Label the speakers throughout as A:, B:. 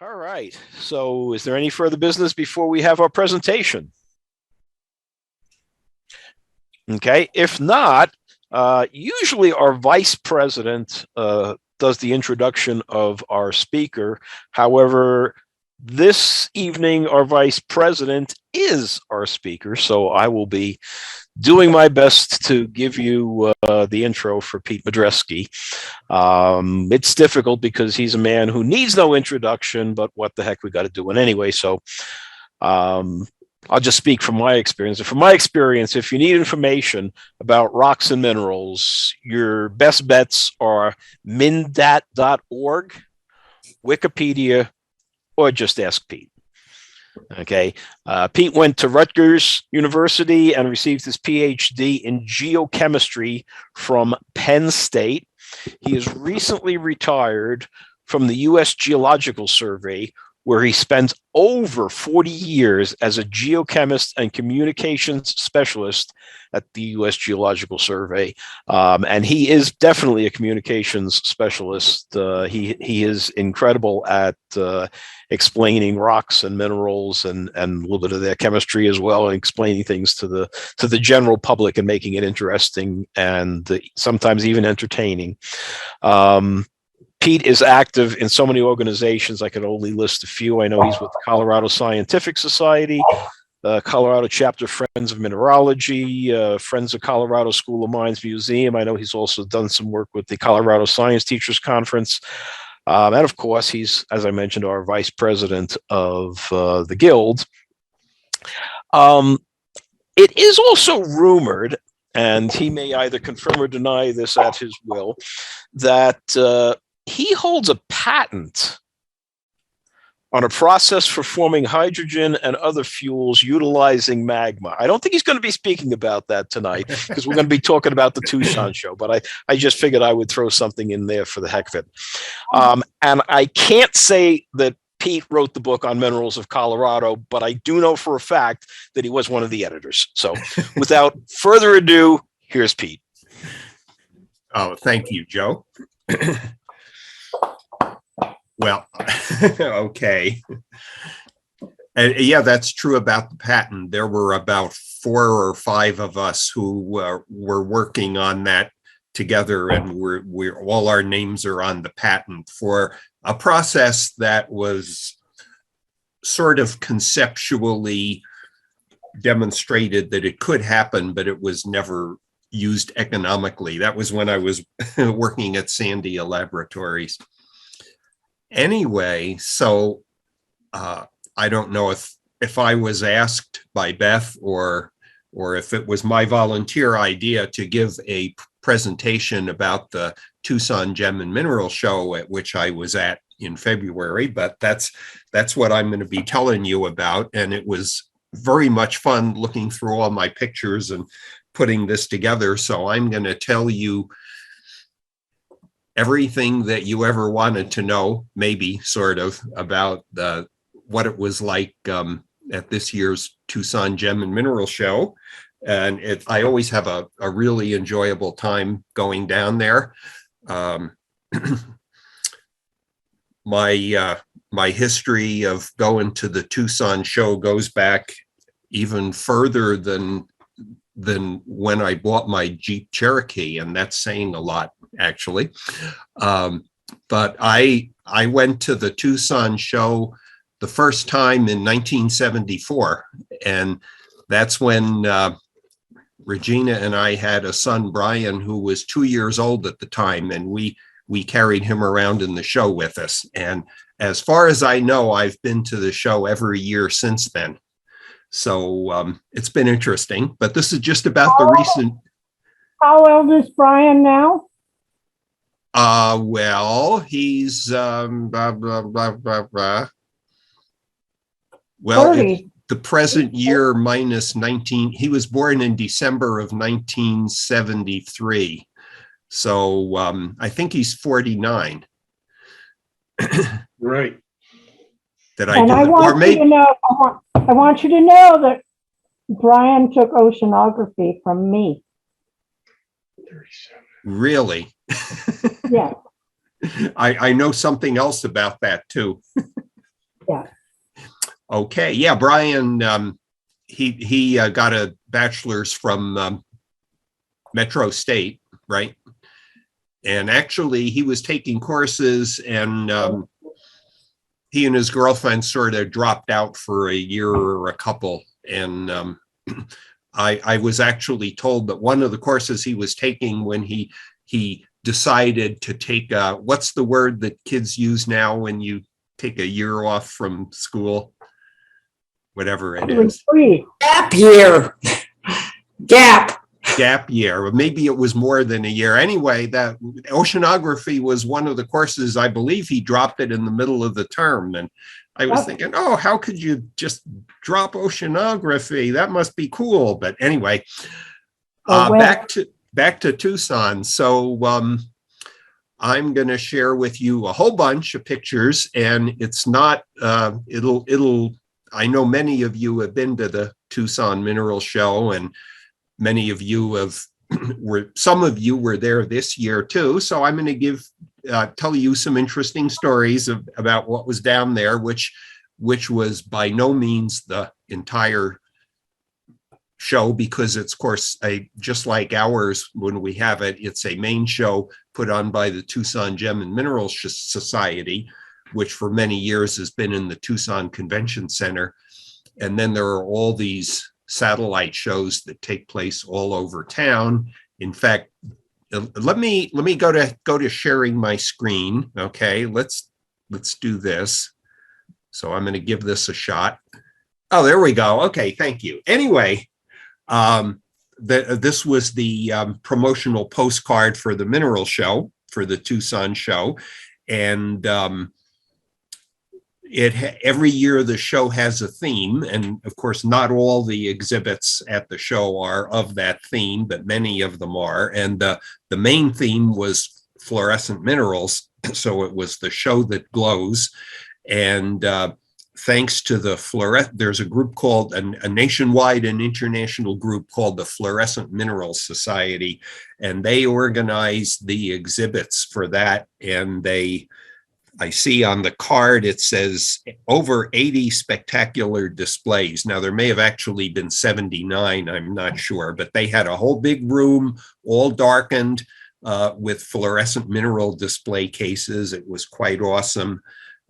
A: All right. So is there any further business before we have our presentation? Okay. If not, usually our vice president does the introduction of our speaker. However, this evening, our vice president is our speaker. So I will be doing my best to give you the intro for Pete Modreski. It's difficult because he's a man who needs no introduction, but what the heck, we got to do it anyway. So I'll just speak from my experience. And from my experience, if you need information about rocks and minerals, your best bets are mindat.org, Wikipedia, or just ask Pete. Okay. Pete went to Rutgers University and received his PhD in geochemistry from Penn State. He is recently retired from the U.S. Geological Survey, where he spent over 40 years as a geochemist and communications specialist at the U.S. Geological Survey. And he is definitely a communications specialist. He is incredible at explaining rocks and minerals and a little bit of their chemistry as well, and explaining things to the general public and making it interesting and sometimes even entertaining. Pete is active in so many organizations. I could only list a few. I know he's with the Colorado Scientific Society, Colorado Chapter Friends of Mineralogy, Friends of Colorado School of Mines Museum. I know he's also done some work with the Colorado Science Teachers Conference. And of course, he's, as I mentioned, our vice president of the Guild. It is also rumored, and he may either confirm or deny this at his will, that he holds a patent on a process for forming hydrogen and other fuels utilizing magma. I don't think he's going to be speaking about that tonight because we're going to be talking about the Tucson Show, but I just figured I would throw something in there for the heck of it. And I can't say that Pete wrote the book on minerals of Colorado, but I do know for a fact that he was one of the editors. So without further ado, here's Pete.
B: Oh, thank you, Joe. Well, okay. And yeah, that's true about the patent. There were about 4 or 5 of us who were working on that together, and we're all our names are on the patent for a process that was sort of conceptually demonstrated that it could happen, but it was never used economically. That was when I was working at Sandia Laboratories. Anyway, so I don't know if I was asked by Beth or if it was my volunteer idea to give a presentation about the Tucson Gem and Mineral Show, at which I was at in February, but that's what I'm going to be telling you about. And it was very much fun looking through all my pictures and putting this together. So I'm going to tell you everything that you ever wanted to know, maybe sort of, about what it was like at this year's Tucson Gem and Mineral Show. And I always have a really enjoyable time going down there. My history of going to the Tucson Show goes back even further than when I bought my Jeep Cherokee, and that's saying a lot, actually. But I went to the Tucson Show the first time in 1974, and that's when Regina and I had a son, Brian, who was 2 years old at the time, and we carried him around in the show with us. And as far as I know, I've been to the show every year since then. So it's been interesting, but this is just about the recent.
C: How old is Brian now?
B: Well, he's well, the present year minus 19. He was born in December of 1973. So I think he's 49.
D: Right.
B: That
C: And I want you to know that Brian took oceanography from me.
D: 37.
B: Really?
C: Yeah.
B: I know something else about that too.
C: Yeah.
B: Okay. Yeah, Brian, he got a bachelor's from Metro State, right? And actually, he was taking courses, and he and his girlfriend sort of dropped out for a year or a couple. And I was actually told that one of the courses he was taking when he decided to take what's the word that kids use now when you take a year off from school? Whatever it is.
E: Gap year.
B: Gap year, or maybe it was more than a year. Anyway, that oceanography was one of the courses. I believe he dropped it in the middle of the term, and I was thinking, oh, how could you just drop oceanography? That must be cool. But anyway, back to Tucson. So I'm going to share with you a whole bunch of pictures, and it's not. I know many of you have been to the Tucson Mineral Show, and many of you some of you were there this year too. So I'm going to tell you some interesting stories about what was down there, which was by no means the entire show, because it's, of course, just like ours when we have it, it's a main show put on by the Tucson Gem and Mineral Society, which for many years has been in the Tucson Convention Center. And then there are all these satellite shows that take place all over town. In fact, let me go to sharing my screen. Okay, let's do this. So I'm going to give this a shot. Oh, there we go. Okay, thank you. Anyway, this was the promotional postcard for the Mineral Show, for the Tucson Show, and every year the show has a theme, and of course not all the exhibits at the show are of that theme, but many of them are. And the main theme was fluorescent minerals, so it was the show that glows. And thanks to there's a group called a nationwide and international group called the Fluorescent Minerals Society, and they organize the exhibits for that. And I see on the card, it says over 80 spectacular displays. Now, there may have actually been 79, I'm not sure, but they had a whole big room, all darkened with fluorescent mineral display cases. It was quite awesome.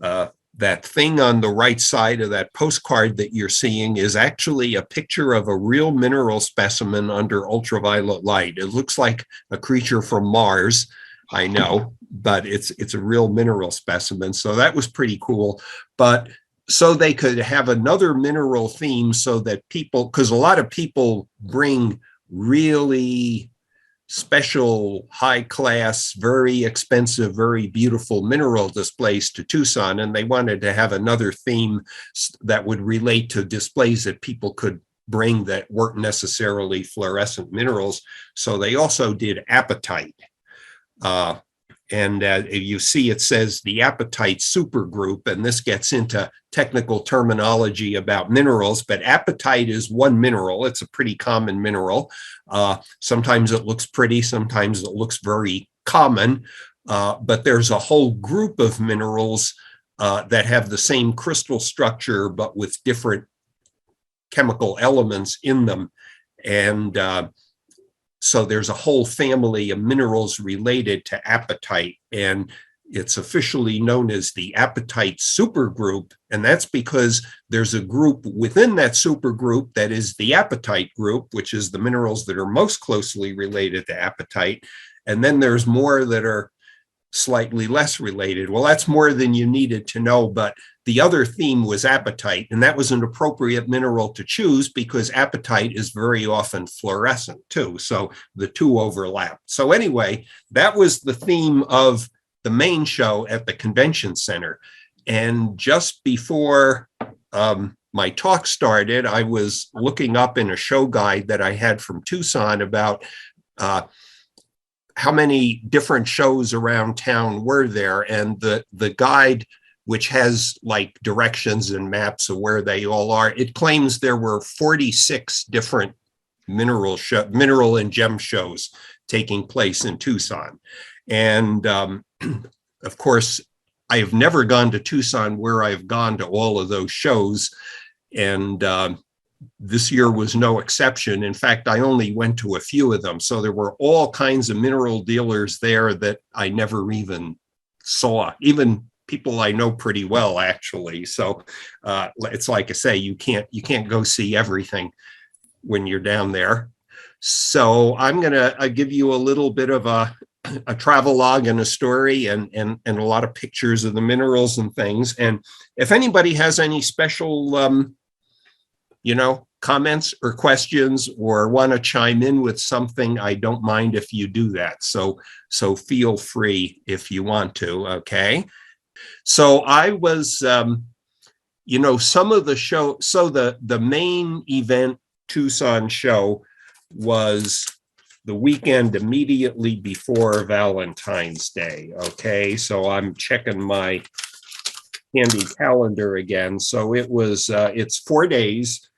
B: That thing on the right side of that postcard that you're seeing is actually a picture of a real mineral specimen under ultraviolet light. It looks like a creature from Mars, I know, but it's a real mineral specimen. So that was pretty cool. But so they could have another mineral theme so that people, because a lot of people bring really special, high class, very expensive, very beautiful mineral displays to Tucson, and they wanted to have another theme that would relate to displays that people could bring that weren't necessarily fluorescent minerals. So they also did apatite. And you see it says the Apatite Supergroup, and this gets into technical terminology about minerals, but apatite is one mineral. It's a pretty common mineral. Sometimes it looks pretty, sometimes it looks very common, but there's a whole group of minerals that have the same crystal structure, but with different chemical elements in them. And so there's a whole family of minerals related to apatite, and it's officially known as the Apatite Supergroup. And that's because there's a group within that supergroup that is the apatite group, which is the minerals that are most closely related to apatite. And then there's more that are slightly less related. Well, that's more than you needed to know, but the other theme was apatite, and that was an appropriate mineral to choose because apatite is very often fluorescent too. So the two overlap. So anyway, that was the theme of the main show at the convention center. And just before my talk started, I was looking up in a show guide that I had from Tucson about how many different shows around town were there. And the guide, which has like directions and maps of where they all are, it claims there were 46 different mineral and gem shows taking place in Tucson. And of course, I have never gone to Tucson where I've gone to all of those shows. And this year was no exception. In fact, I only went to a few of them. So there were all kinds of mineral dealers there that I never even saw, even people I know pretty well, actually. So it's like I say, you can't go see everything when you're down there. So I'm going to give you a little bit of a travelogue and a story and a lot of pictures of the minerals and things. And if anybody has any special, comments or questions or want to chime in with something, I don't mind if you do that. So feel free if you want to. Okay. So I was, some of the show. So the main event Tucson show was the weekend immediately before Valentine's Day. Okay. So I'm checking my handy calendar again. So it was, it's 4 days.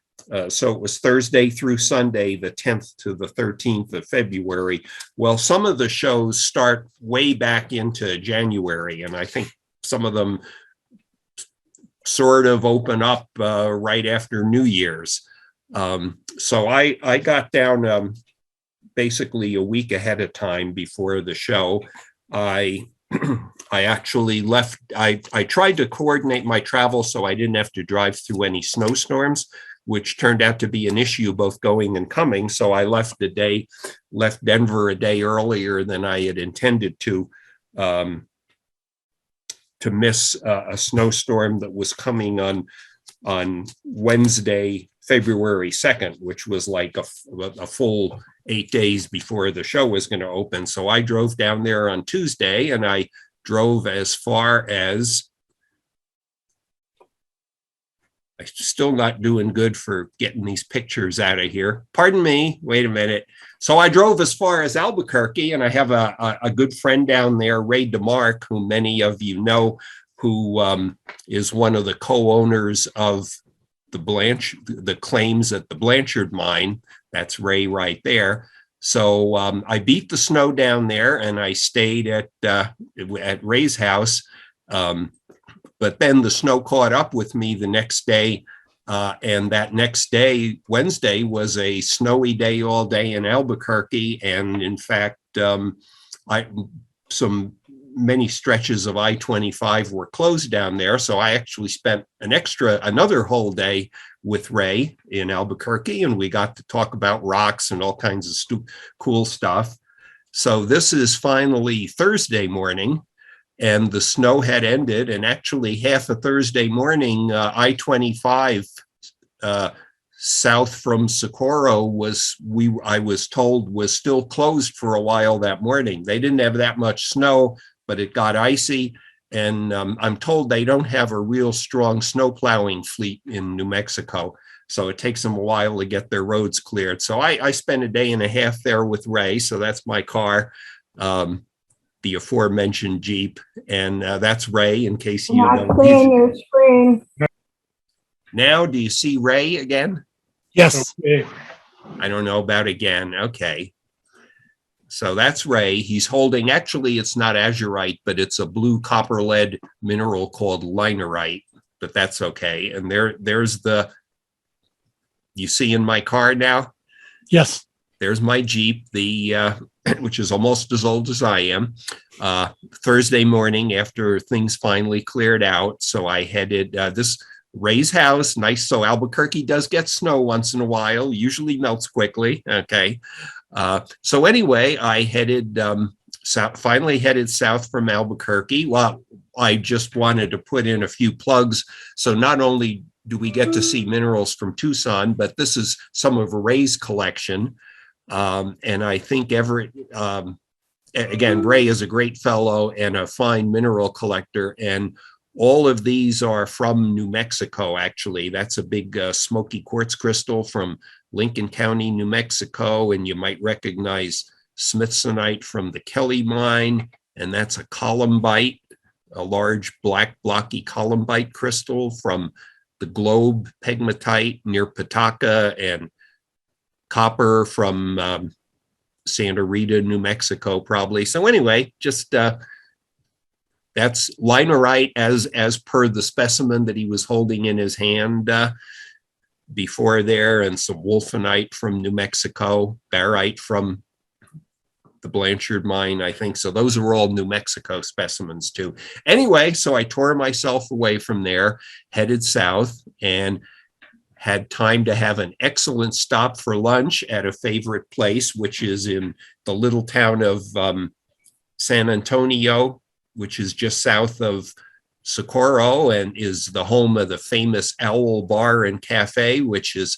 B: So it was Thursday through Sunday, the 10th to the 13th of February. Well, some of the shows start way back into January, and I think some of them sort of open up right after New Year's. So I got down basically a week ahead of time before the show. I actually left. I tried to coordinate my travel so I didn't have to drive through any snowstorms, which turned out to be an issue both going and coming. So I left Denver a day earlier than I had intended to miss a snowstorm that was coming on Wednesday, February 2nd, which was like a full 8 days before the show was going to open. So I drove down there on Tuesday, and I drove as far as, I'm still not doing good for getting these pictures out of here. Pardon me. Wait a minute. So I drove as far as Albuquerque, and I have a good friend down there, Ray DeMarc, who many of you know, who is one of the co-owners of the claims at the Blanchard mine. That's Ray right there. So I beat the snow down there, and I stayed at Ray's house. But then the snow caught up with me the next day. And that next day, Wednesday, was a snowy day all day in Albuquerque. And in fact, many stretches of I-25 were closed down there. So I actually spent another whole day with Ray in Albuquerque, and we got to talk about rocks and all kinds of cool stuff. So this is finally Thursday morning, and the snow had ended, and actually half a Thursday morning, I-25 south from Socorro I was told was still closed for a while that morning. They didn't have that much snow, but it got icy, and I'm told they don't have a real strong snow plowing fleet in New Mexico, so it takes them a while to get their roads cleared. So I spent a day and a half there with Ray, so that's my car. The aforementioned Jeep, and that's Ray, in case you don't.
C: Not seeing your screen.
B: Now, do you see Ray again?
D: Yes. Okay.
B: I don't know about again. Okay. So that's Ray. He's holding, actually, it's not azurite, but it's a blue copper lead mineral called linerite, but that's okay. And there's you see in my car now?
D: Yes.
B: There's my Jeep, which is almost as old as I am. Thursday morning after things finally cleared out. So I headed this Ray's house. Nice. So Albuquerque does get snow once in a while, usually melts quickly. Okay. So anyway, I finally headed south from Albuquerque. Well, I just wanted to put in a few plugs. So not only do we get to see minerals from Tucson, but this is some of Ray's collection. And I think again, Ray is a great fellow and a fine mineral collector. And all of these are from New Mexico, actually. That's a big smoky quartz crystal from Lincoln County, New Mexico. And you might recognize smithsonite from the Kelly mine. And that's a columbite, a large black blocky columbite crystal from the Globe pegmatite near Pataca, and copper from Santa Rita, New Mexico, probably. So anyway, just That's linerite as per the specimen that he was holding in his hand before there, and some wolfenite from New Mexico, barite from the Blanchard mine, I think. So those are all New Mexico specimens too. Anyway, so I tore myself away from there, headed south, and had time to have an excellent stop for lunch at a favorite place, which is in the little town of San Antonio, which is just south of Socorro and is the home of the famous Owl Bar and Cafe, which is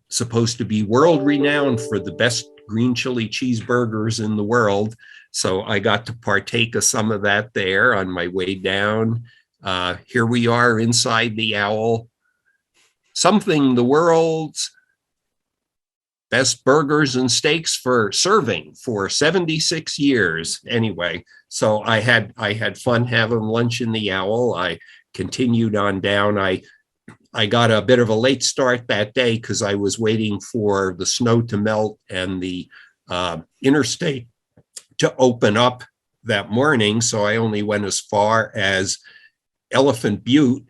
B: supposed to be world renowned for the best green chili cheeseburgers in the world. So I got to partake of some of that there on my way down. Here we are inside the Owl, something the world's best burgers and steaks for serving for 76 years. Anyway, so I had fun having lunch in the Owl. I continued on down. I got a bit of a late start that day because I was waiting for the snow to melt and the interstate to open up that morning. So I only went as far as Elephant Butte.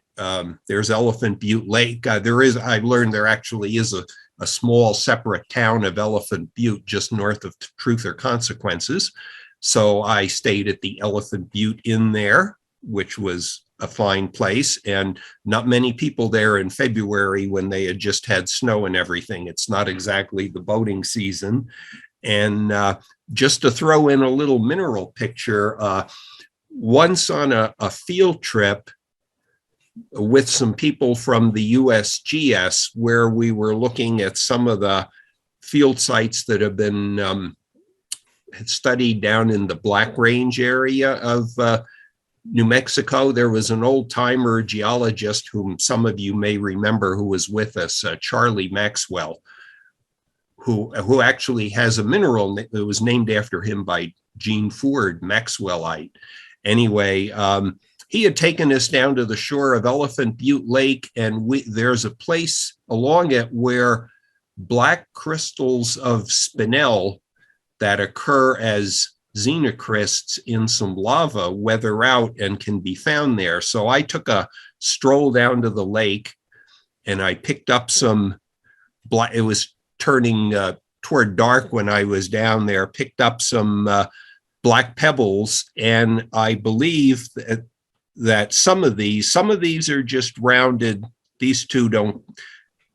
B: There's Elephant Butte Lake. I learned there actually is a small separate town of Elephant Butte just north of Truth or Consequences. So I stayed at the Elephant Butte Inn there, which was a fine place, and not many people there in February when they had just had snow and everything. It's not exactly the boating season. And just to throw in a little mineral picture, once on a field trip with some people from the USGS, where we were looking at some of the field sites that have been studied down in the Black Range area of New Mexico. There was an old timer geologist whom some of you may remember who was with us, Charlie Maxwell, who actually has a mineral that was named after him by Gene Ford, Maxwellite. Anyway, he had taken us down to the shore of Elephant Butte Lake, and there's a place along it where black crystals of spinel that occur as xenocrysts in some lava weather out and can be found there. So I took a stroll down to the lake and I picked up some black, it was turning toward dark when I was down there, picked up some black pebbles, and I believe that some of these are just rounded. These two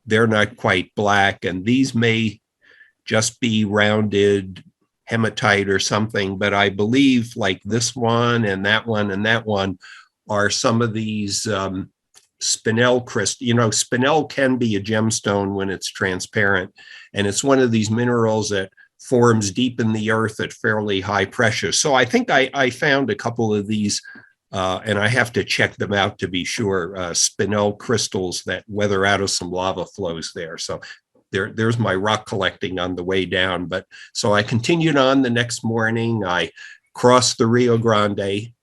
B: they're not quite black, and these may just be rounded hematite or something, but I believe like this one and that one are some of these spinel crystal. Spinel can be a gemstone when it's transparent, and it's one of these minerals that forms deep in the earth at fairly high pressure. So I think I found a couple of these, and I have to check them out to be sure, spinel crystals that weather out of some lava flows there. So there's my rock collecting on the way down. But so I continued on the next morning. I crossed the Rio Grande.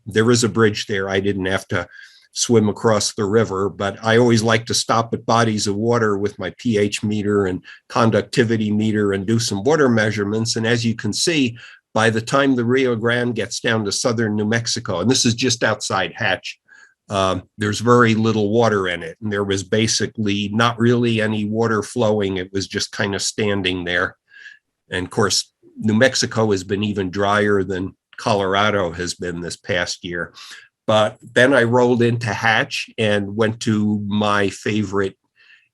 B: There is a bridge there. I didn't have to swim across the river, but I always like to stop at bodies of water with my pH meter and conductivity meter and do some water measurements. And as you can see, by the time the Rio Grande gets down to southern New Mexico, and this is just outside Hatch, there's very little water in it. And there was basically not really any water flowing. It was just kind of standing there. And of course, New Mexico has been even drier than Colorado has been this past year. But then I rolled into Hatch and went to my favorite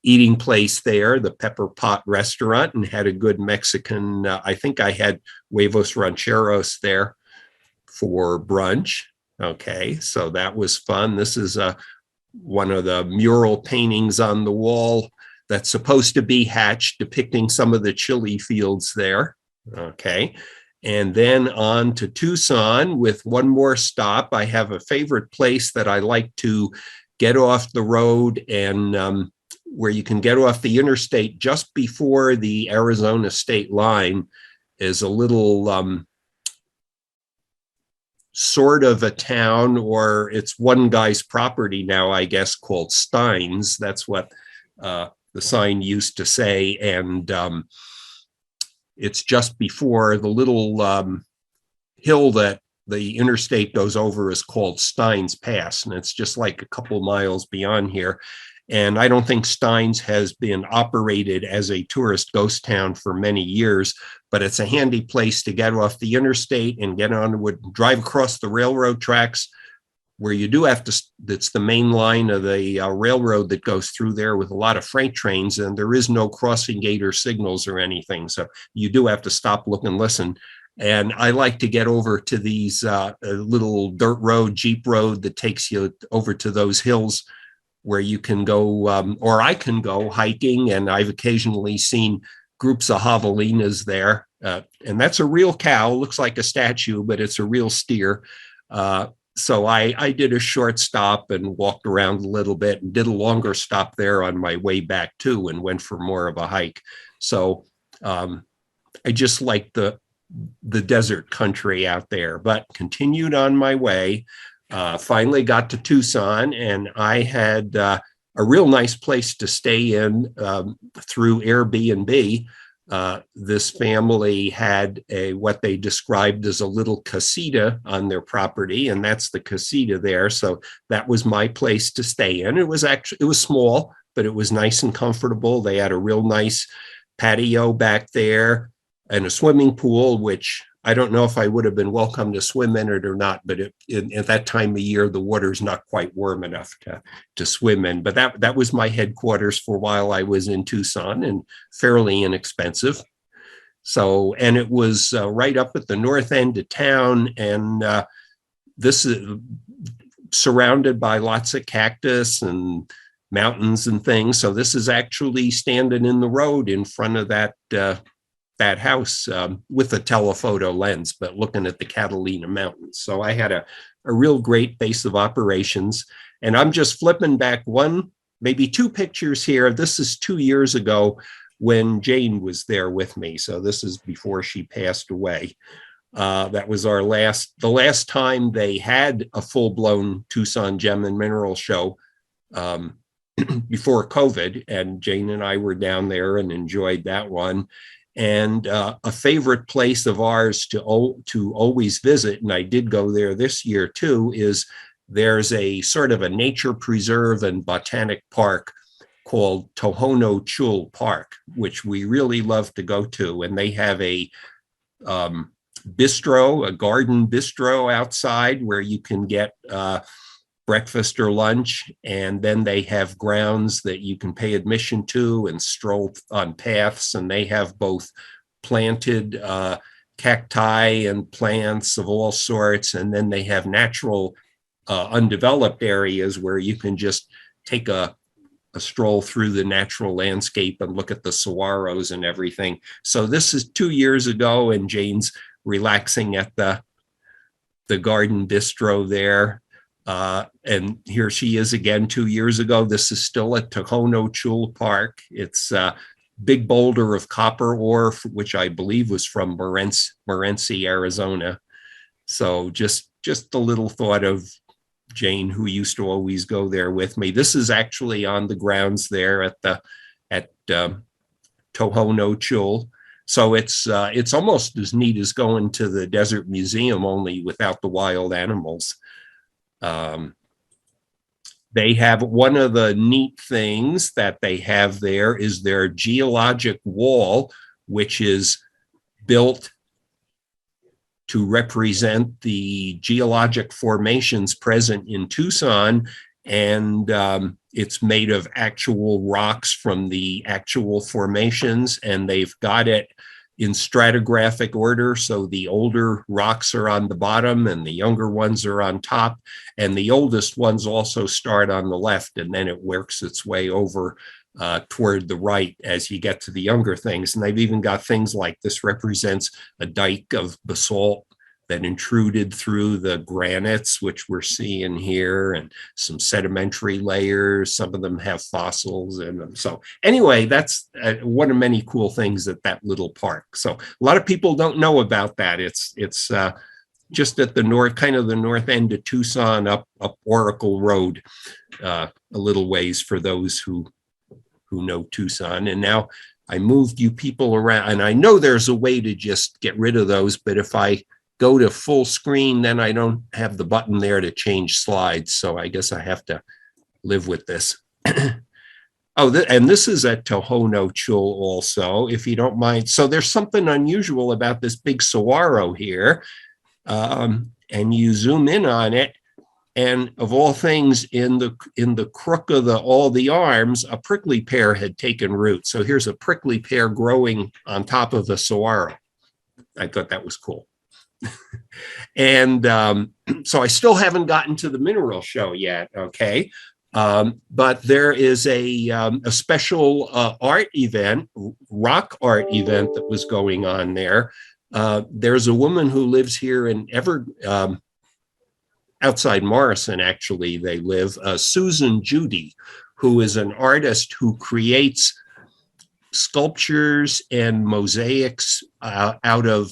B: eating place there, the Pepper Pot restaurant, and had a good Mexican. I think I had huevos rancheros there for brunch. Okay, so that was fun. This is one of the mural paintings on the wall that's supposed to be Hatch, depicting some of the chili fields there. Okay. And then on to Tucson with one more stop. I have a favorite place that I like to get off the road, and where you can get off the interstate just before the Arizona state line is a little sort of a town, or it's one guy's property now, I guess, called Steins. That's what the sign used to say. And it's just before the little hill that the interstate goes over is called Steins Pass, and it's just like a couple miles beyond here. And I don't think Steins has been operated as a tourist ghost town for many years, but it's a handy place to get off the interstate and get on, drive across the railroad tracks, where you do have to, that's the main line of the railroad that goes through there with a lot of freight trains, and there is no crossing gate or signals or anything. So you do have to stop, look, and listen. And I like to get over to these little dirt road, Jeep road that takes you over to those hills where you can go, or I can go hiking. And I've occasionally seen groups of javelinas there. And that's a real cow, looks like a statue, but it's a real steer. So I did a short stop and walked around a little bit and did a longer stop there on my way back too, and went for more of a hike. So I just like the desert country out there, but continued on my way. Finally got to Tucson, and I had a real nice place to stay in through Airbnb. This family had what they described as a little casita on their property, and that's the casita there. So that was my place to stay in. It was small, but it was nice and comfortable. They had a real nice patio back there and a swimming pool, which I don't know if I would have been welcome to swim in it or not, but at that time of year, the water's not quite warm enough to swim in. But that was my headquarters for a while I was in Tucson, and fairly inexpensive. So, and it was right up at the north end of town, and this is surrounded by lots of cactus and mountains and things. So this is actually standing in the road in front of that house with a telephoto lens, but looking at the Catalina Mountains. So I had a real great base of operations. And I'm just flipping back one, maybe two pictures here. This is 2 years ago when Jane was there with me. So this is before she passed away. That was the last time they had a full-blown Tucson Gem and Mineral Show before COVID. And Jane and I were down there and enjoyed that one. And a favorite place of ours to always visit, and I did go there this year too, is there's a sort of a nature preserve and botanic park called Tohono Chul Park, which we really love to go to. And they have a bistro, a garden bistro outside where you can get breakfast or lunch, and then they have grounds that you can pay admission to and stroll on paths, and they have both planted cacti and plants of all sorts, and then they have natural undeveloped areas where you can just take a stroll through the natural landscape and look at the saguaros and everything. So this is 2 years ago, and Jane's relaxing at the garden bistro there. And here she is again 2 years ago. This is still at Tohono Chul Park. It's a big boulder of copper ore, which I believe was from Morenci, Arizona. So just a little thought of Jane, who used to always go there with me. This is actually on the grounds there at Tohono Chul. So it's almost as neat as going to the Desert Museum, only without the wild animals. They have one of the neat things that they have there is their geologic wall, which is built to represent the geologic formations present in Tucson. And it's made of actual rocks from the actual formations, and they've got it in stratigraphic order. So the older rocks are on the bottom and the younger ones are on top. And the oldest ones also start on the left, and then it works its way over toward the right as you get to the younger things. And they've even got things like this represents a dike of basalt that intruded through the granites, which we're seeing here, and some sedimentary layers. Some of them have fossils in them. So anyway, that's one of many cool things at that little park. So a lot of people don't know about that. It's just at the north, kind of the north end of Tucson, up Oracle Road, a little ways for those who know Tucson. And now I moved you people around, and I know there's a way to just get rid of those, but if I go to full screen, then I don't have the button there to change slides. So I guess I have to live with this. And this is at Tohono Chul also, if you don't mind. So there's something unusual about this big saguaro here. And you zoom in on it, and of all things, in the crook of all the arms, a prickly pear had taken root. So here's a prickly pear growing on top of the saguaro. I thought that was cool. And so I still haven't gotten to the mineral show yet. Okay. But there is a special art event, rock art event that was going on there. There's a woman who lives here in outside Morrison, actually, they live, Susan Judy, who is an artist who creates sculptures and mosaics out of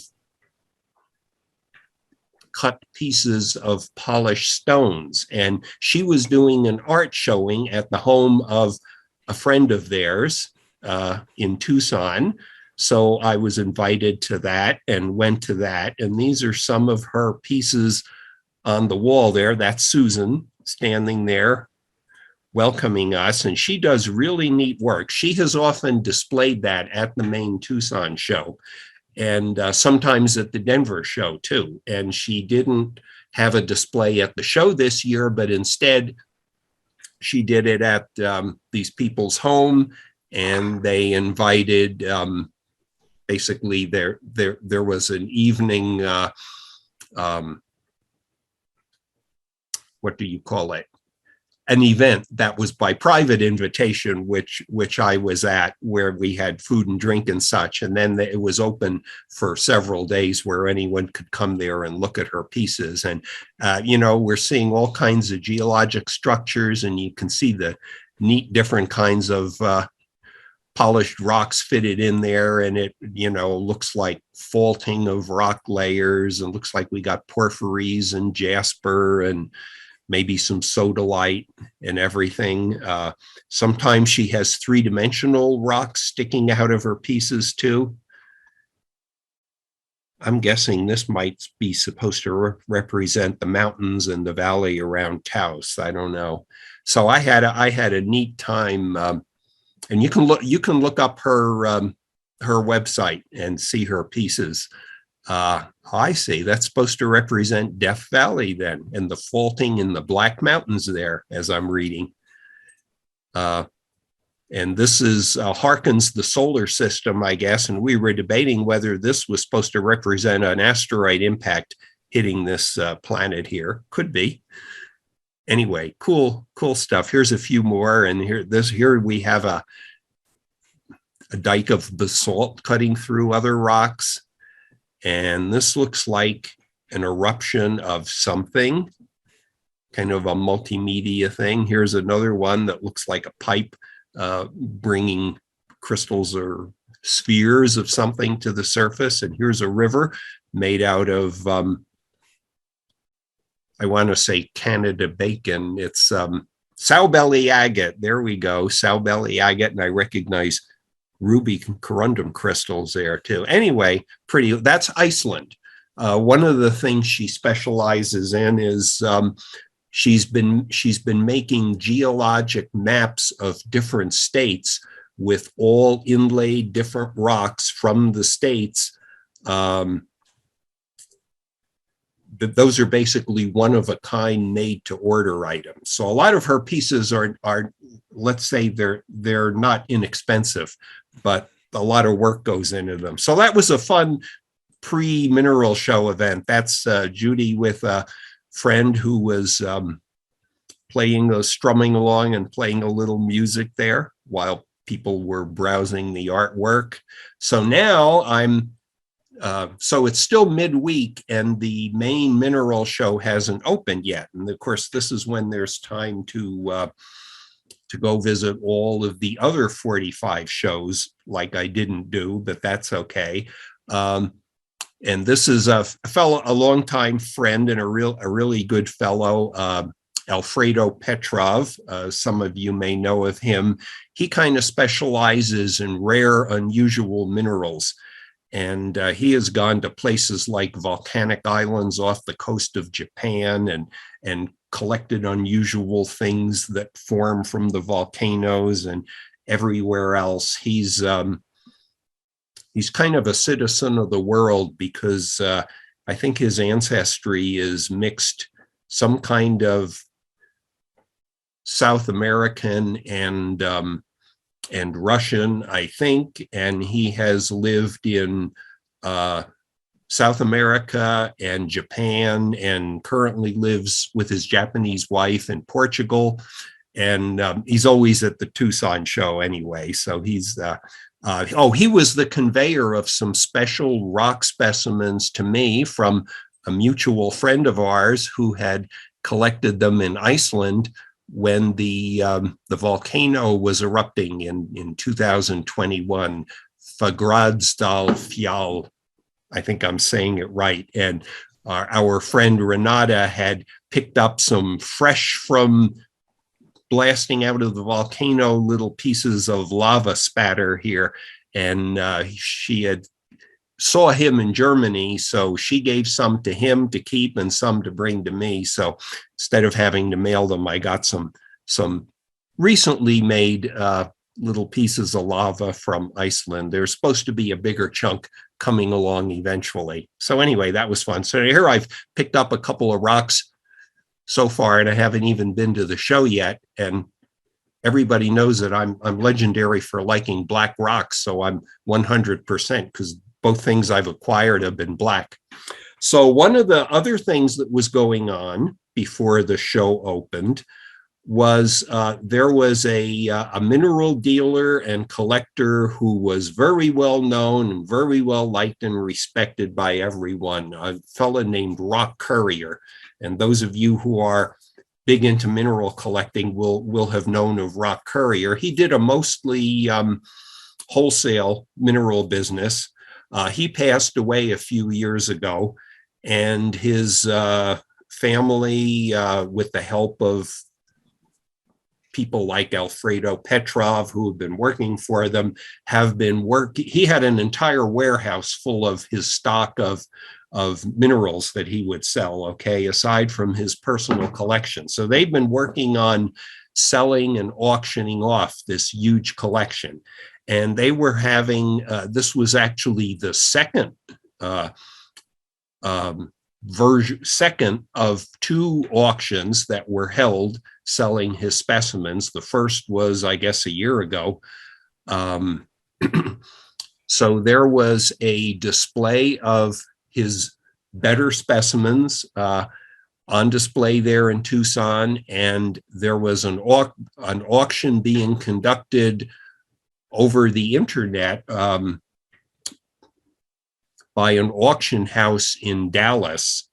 B: cut pieces of polished stones. And she was doing an art showing at the home of a friend of theirs in Tucson. So I was invited to that and went to that. And these are some of her pieces on the wall there. That's Susan standing there welcoming us. And she does really neat work. She has often displayed that at the main Tucson show, and sometimes at the Denver show too. And she didn't have a display at the show this year, but instead she did it at these people's home, and they invited, basically there was an evening, what do you call it? An event that was by private invitation, which I was at, where we had food and drink and such. And then it was open for several days where anyone could come there and look at her pieces. And, we're seeing all kinds of geologic structures, and you can see the neat different kinds of polished rocks fitted in there. And it, looks like faulting of rock layers, and looks like we got porphyries and jasper and maybe some sodalite and everything. Sometimes she has three-dimensional rocks sticking out of her pieces too. I'm guessing this might be supposed to represent the mountains and the valley around Taos. I don't know. So I had a neat time, and you can look up her website and see her pieces. I see. That's supposed to represent Death Valley then, and the faulting in the Black Mountains there, as I'm reading. And this is harkens the solar system, I guess. And we were debating whether this was supposed to represent an asteroid impact hitting this planet here. Could be. Anyway, cool stuff. Here's a few more. And here we have a dike of basalt cutting through other rocks. And this looks like an eruption of something, kind of a multimedia thing. Here's another one that looks like a pipe bringing crystals or spheres of something to the surface. And here's a river made out of, I want to say Canada bacon. It's Sow-belly agate. There we go, Sow-belly agate. And I recognize ruby corundum crystals there too. Anyway, pretty. That's Iceland. One of the things she specializes in is she's been making geologic maps of different states with all inlaid different rocks from the states. Those are basically one of a kind, made to order items. So a lot of her pieces are let's say they're not inexpensive, but a lot of work goes into them. So that was a fun pre-mineral show event. That's Judy with a friend who was strumming along and playing a little music there while people were browsing the artwork. So now so it's still midweek, and the main mineral show hasn't opened yet. And of course, this is when there's time to go visit all of the other 45 shows, like I didn't do, but that's okay. And this is a longtime friend and a really good fellow, Alfredo Petrov. Some of you may know of him. He kind of specializes in rare, unusual minerals. And he has gone to places like volcanic islands off the coast of Japan and collected unusual things that form from the volcanoes and everywhere else. He's kind of a citizen of the world because I think his ancestry is mixed, some kind of South American and Russian, I think, and he has lived in South America and Japan, and currently lives with his Japanese wife in Portugal. And he's always at the Tucson Show anyway. So he's he was the conveyor of some special rock specimens to me from a mutual friend of ours who had collected them in Iceland when the volcano was erupting in 2021, Fagradalsfjall. I think I'm saying it right. And our friend Renata had picked up some fresh from blasting out of the volcano little pieces of lava spatter here. And she had saw him in Germany, so she gave some to him to keep and some to bring to me. So instead of having to mail them, I got some recently made little pieces of lava from Iceland. There's supposed to be a bigger chunk coming along eventually. So anyway, that was fun. So here I've picked up a couple of rocks so far, and I haven't even been to the show yet. And everybody knows that I'm legendary for liking black rocks, so I'm 100% because both things I've acquired have been black. So one of the other things that was going on before the show opened was there was a mineral dealer and collector who was very well known and very well liked and respected by everyone, a fellow named Rock Courier. And those of you who are big into mineral collecting will have known of Rock Courier. He did a mostly wholesale mineral business. He passed away a few years ago, and his family, with the help of people like Alfredo Petrov, who have been working for them, have been working. He had an entire warehouse full of his stock of minerals that he would sell, okay, aside from his personal collection. So they've been working on selling and auctioning off this huge collection. And they were having, this was actually the second second of two auctions that were held selling his specimens. The first was, I guess, a year ago. So there was a display of his better specimens on display there in Tucson, and there was an auction being conducted over the internet by an auction house in Dallas.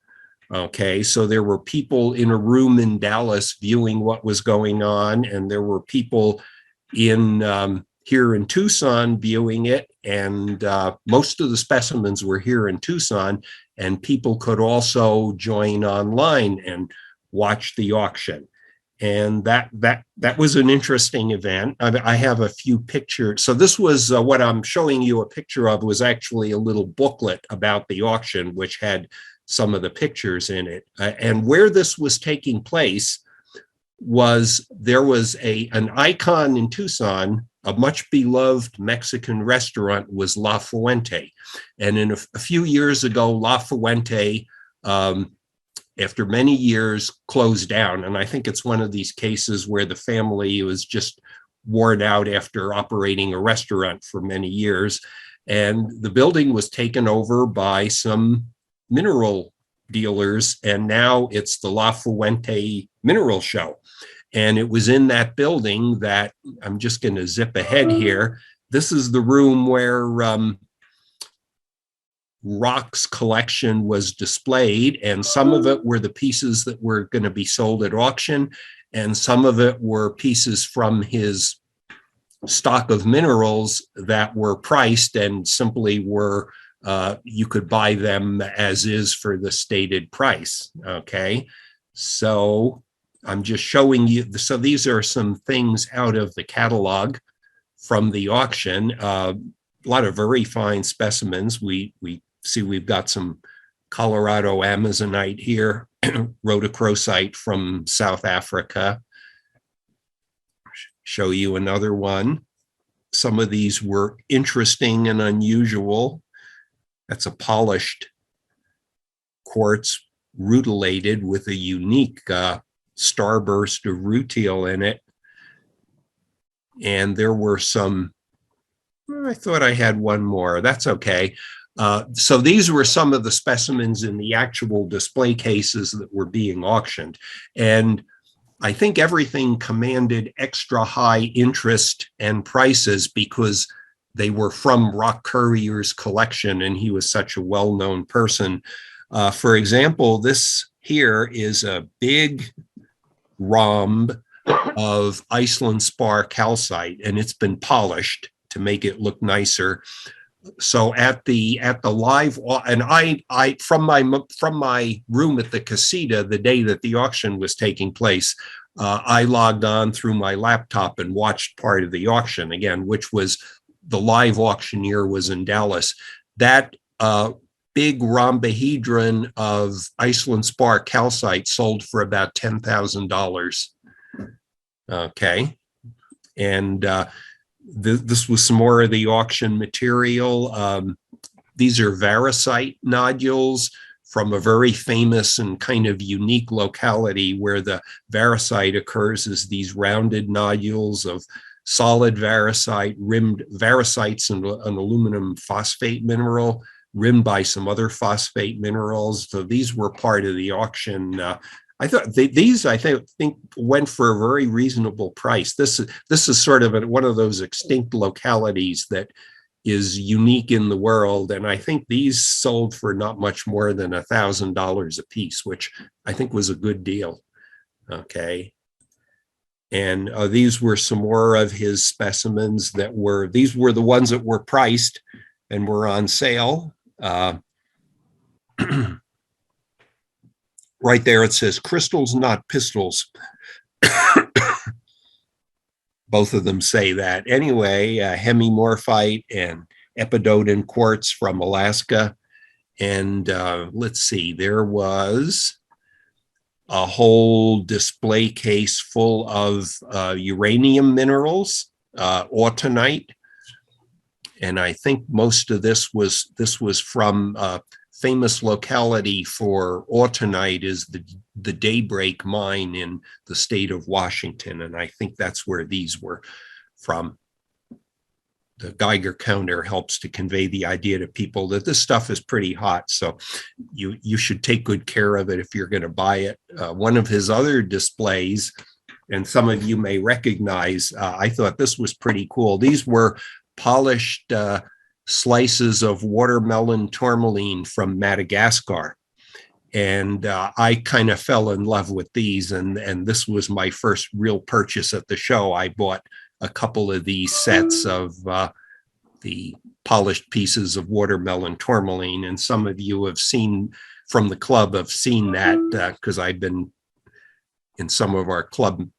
B: Okay, so there were people in a room in Dallas viewing what was going on, and there were people in here in Tucson viewing it, and most of the specimens were here in Tucson, and people could also join online and watch the auction. And that was an interesting event. I have a few pictures. So this was what I'm showing you a picture of was actually a little booklet about the auction, which had some of the pictures in it. And where this was taking place was there was an icon in Tucson, a much beloved Mexican restaurant was La Fuente. And in a few years ago, La Fuente, after many years, closed down. And I think it's one of these cases where the family was just worn out after operating a restaurant for many years. And the building was taken over by some mineral dealers. And now it's the La Fuente Mineral Show. And it was in that building that, I'm just going to zip ahead here. This is the room where Rock's collection was displayed, and some of it were the pieces that were going to be sold at auction, and some of it were pieces from his stock of minerals that were priced and simply were, you could buy them as is for the stated price. Okay, so I'm just showing you. So these are some things out of the catalog from the auction. lot of very fine specimens. We see we've got some Colorado Amazonite here, rhodochrosite from South Africa. Show you another one. Some of these were interesting and unusual. That's a polished quartz rutilated with a unique starburst of rutile in it. And there were some, I thought I had one more. That's okay. So these were some of the specimens in the actual display cases that were being auctioned. And I think everything commanded extra high interest and prices because they were from Rock Courier's collection, and he was such a well-known person. For example, this here is a big rhomb of Iceland spar calcite, and it's been polished to make it look nicer. So at the live, and I from my room at the casita the day that the auction was taking place, I logged on through my laptop and watched part of the auction again, which was the live auctioneer was in Dallas. That big rhombohedron of Iceland spar calcite sold for about $10,000. Okay, and this was some more of the auction material. These are variscite nodules from a very famous and kind of unique locality where the variscite occurs as these rounded nodules of solid variscite, rimmed varicites and an aluminum phosphate mineral, rimmed by some other phosphate minerals. So these were part of the auction. I thought these, I think, went for a very reasonable price. This is sort of one of those extinct localities that is unique in the world, and I think these sold for not much more than $1,000 a piece, which I think was a good deal. Okay, and these were some more of his specimens these were the ones that were priced and were on sale. Right there, it says crystals, not pistols. Both of them say that. Anyway, hemimorphite and epidotin quartz from Alaska. And let's see, there was a whole display case full of uranium minerals, autunite. And I think most of this was from famous locality for autunite is the Daybreak mine in the state of Washington. And I think that's where these were from. The Geiger counter helps to convey the idea to people that this stuff is pretty hot. So you should take good care of it if you're going to buy it. One of his other displays, and some of you may recognize, I thought this was pretty cool. These were polished slices of watermelon tourmaline from Madagascar. And I kind of fell in love with these. And this was my first real purchase at the show. I bought a couple of these sets of the polished pieces of watermelon tourmaline. And some of you have seen from the club have seen that because I've been in some of our club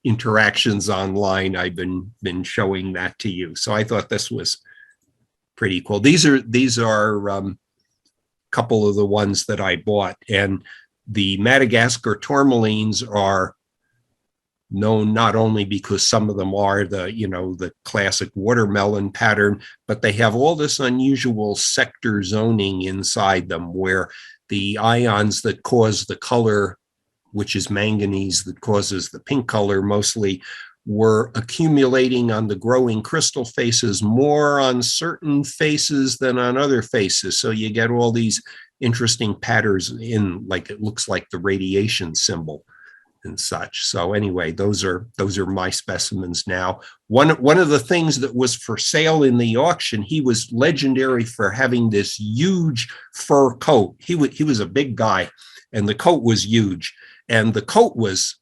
B: interactions online. I've been showing that to you. So I thought this was pretty cool. These are a couple of the ones that I bought, and the Madagascar tourmalines are known not only because some of them are the classic watermelon pattern, but they have all this unusual sector zoning inside them where the ions that cause the color, which is manganese that causes the pink color mostly, were accumulating on the growing crystal faces more on certain faces than on other faces. So you get all these interesting patterns in, like it looks like the radiation symbol and such. So anyway, those are my specimens now. One of the things that was for sale in the auction, he was legendary for having this huge fur coat. He was a big guy, and the coat was huge, and the coat was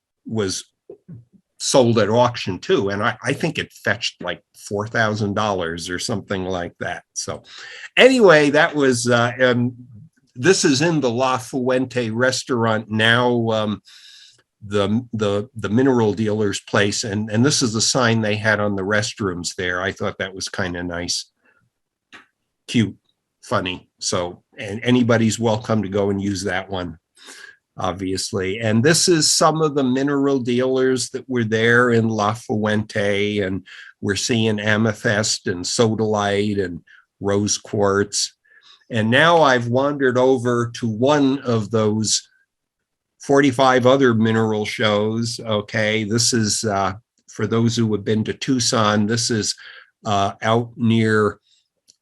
B: sold at auction too. And I think it fetched like $4,000 or something like that. So anyway, that was, this is in the La Fuente restaurant now, the mineral dealer's place. And this is the sign they had on the restrooms there. I thought that was kind of nice. cute, funny. So, and anybody's welcome to go and use that one, obviously. And this is some of the mineral dealers that were there in La Fuente, and we're seeing amethyst and sodalite and rose quartz. And now I've wandered over to one of those 45 other mineral shows. Okay, this is for those who have been to Tucson, this is out near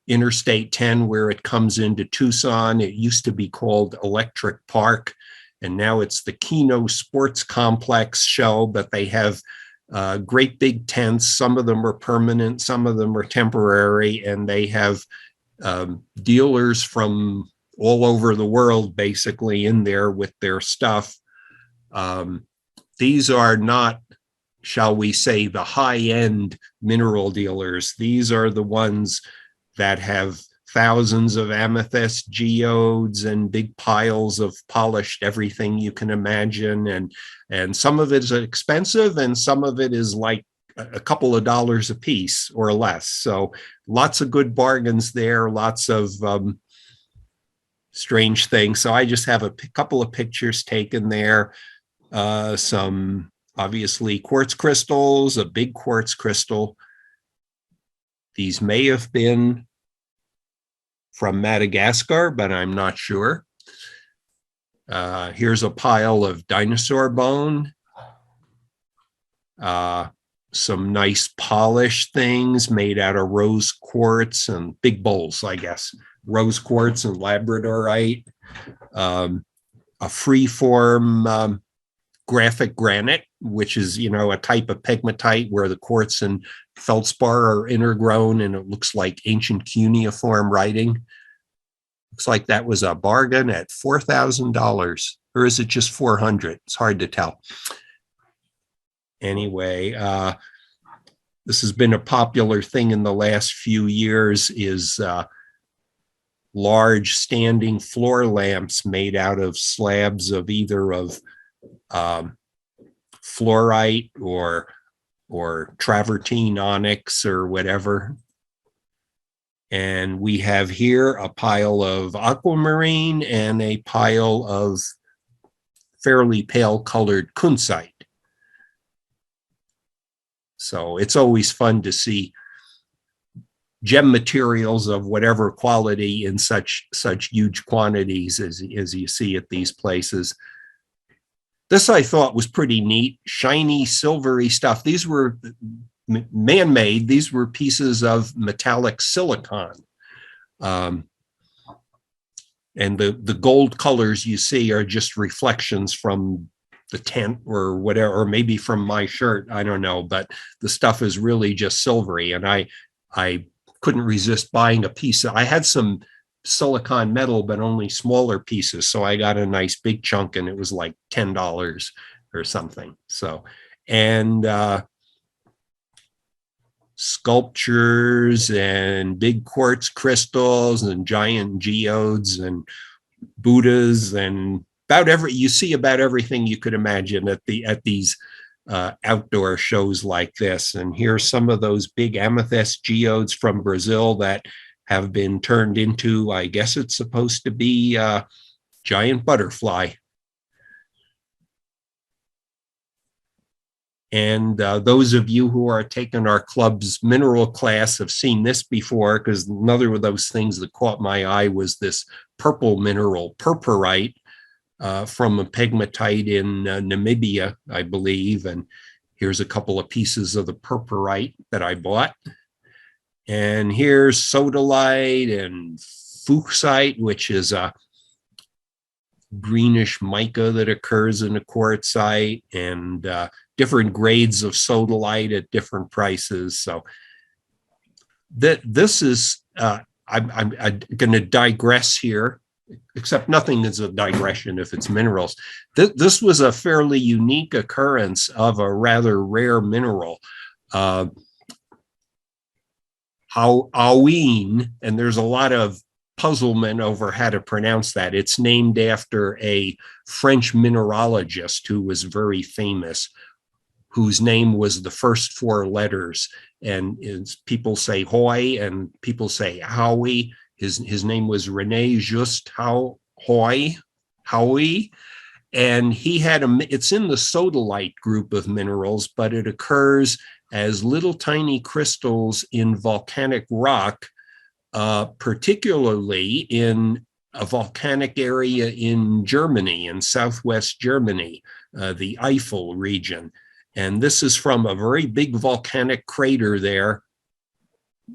B: Interstate 10 where it comes into Tucson. It used to be called Electric Park, and now it's the Keno Sports Complex show, but they have great big tents. Some of them are permanent, some of them are temporary, and they have dealers from all over the world basically in there with their stuff. These are not, shall we say, the high-end mineral dealers. These are the ones that have thousands of amethyst geodes and big piles of polished everything you can imagine. And some of it is expensive and some of it is like a couple of dollars a piece or less. So lots of good bargains there, lots of strange things. So I just have a couple of pictures taken there. Some obviously quartz crystals, a big quartz crystal. These may have been from Madagascar, but I'm not sure. Here's a pile of dinosaur bone. Some nice polished things made out of rose quartz and big bowls, I guess. Rose quartz and labradorite. A free-form graphic granite, which is, you know, a type of pegmatite where the quartz and feldspar are intergrown, and it looks like ancient cuneiform writing. Looks like that was a bargain at $4,000, or is it just 400? It's hard to tell. Anyway, this has been a popular thing in the last few years, is large standing floor lamps made out of slabs of either of fluorite or travertine onyx or whatever. And we have here a pile of aquamarine and a pile of fairly pale colored kunzite. So it's always fun to see gem materials of whatever quality in such huge quantities as you see at these places. This I thought was pretty neat, shiny, silvery stuff. These were man-made. These were pieces of metallic silicon. And the gold colors you see are just reflections from the tent or whatever, or maybe from my shirt, I don't know, but the stuff is really just silvery. And I couldn't resist buying a piece. I had some silicon metal, but only smaller pieces. So I got a nice big chunk and it was like $10 or something. So, and sculptures and big quartz crystals and giant geodes and Buddhas and you see about everything you could imagine at these outdoor shows like this. And here's some of those big amethyst geodes from Brazil that have been turned into, I guess it's supposed to be a giant butterfly. And those of you who are taking our club's mineral class have seen this before, because another of those things that caught my eye was this purple mineral, purpurite, from a pegmatite in Namibia, I believe. And here's a couple of pieces of the purpurite that I bought. And here's sodalite and fuchsite, which is a greenish mica that occurs in a quartzite, and different grades of sodalite at different prices. So this is, I'm going to digress here, except nothing is a digression if it's minerals. This was a fairly unique occurrence of a rather rare mineral. Aween, and there's a lot of puzzlement over how to pronounce that. It's named after a French mineralogist who was very famous, whose name was the first four letters. And people say Hoy and people say Howie. His name was Rene Just Howie, and he had it's in the sodalite group of minerals, but it occurs as little tiny crystals in volcanic rock, particularly in a volcanic area in Germany, in southwest Germany, the Eifel region. And this is from a very big volcanic crater there,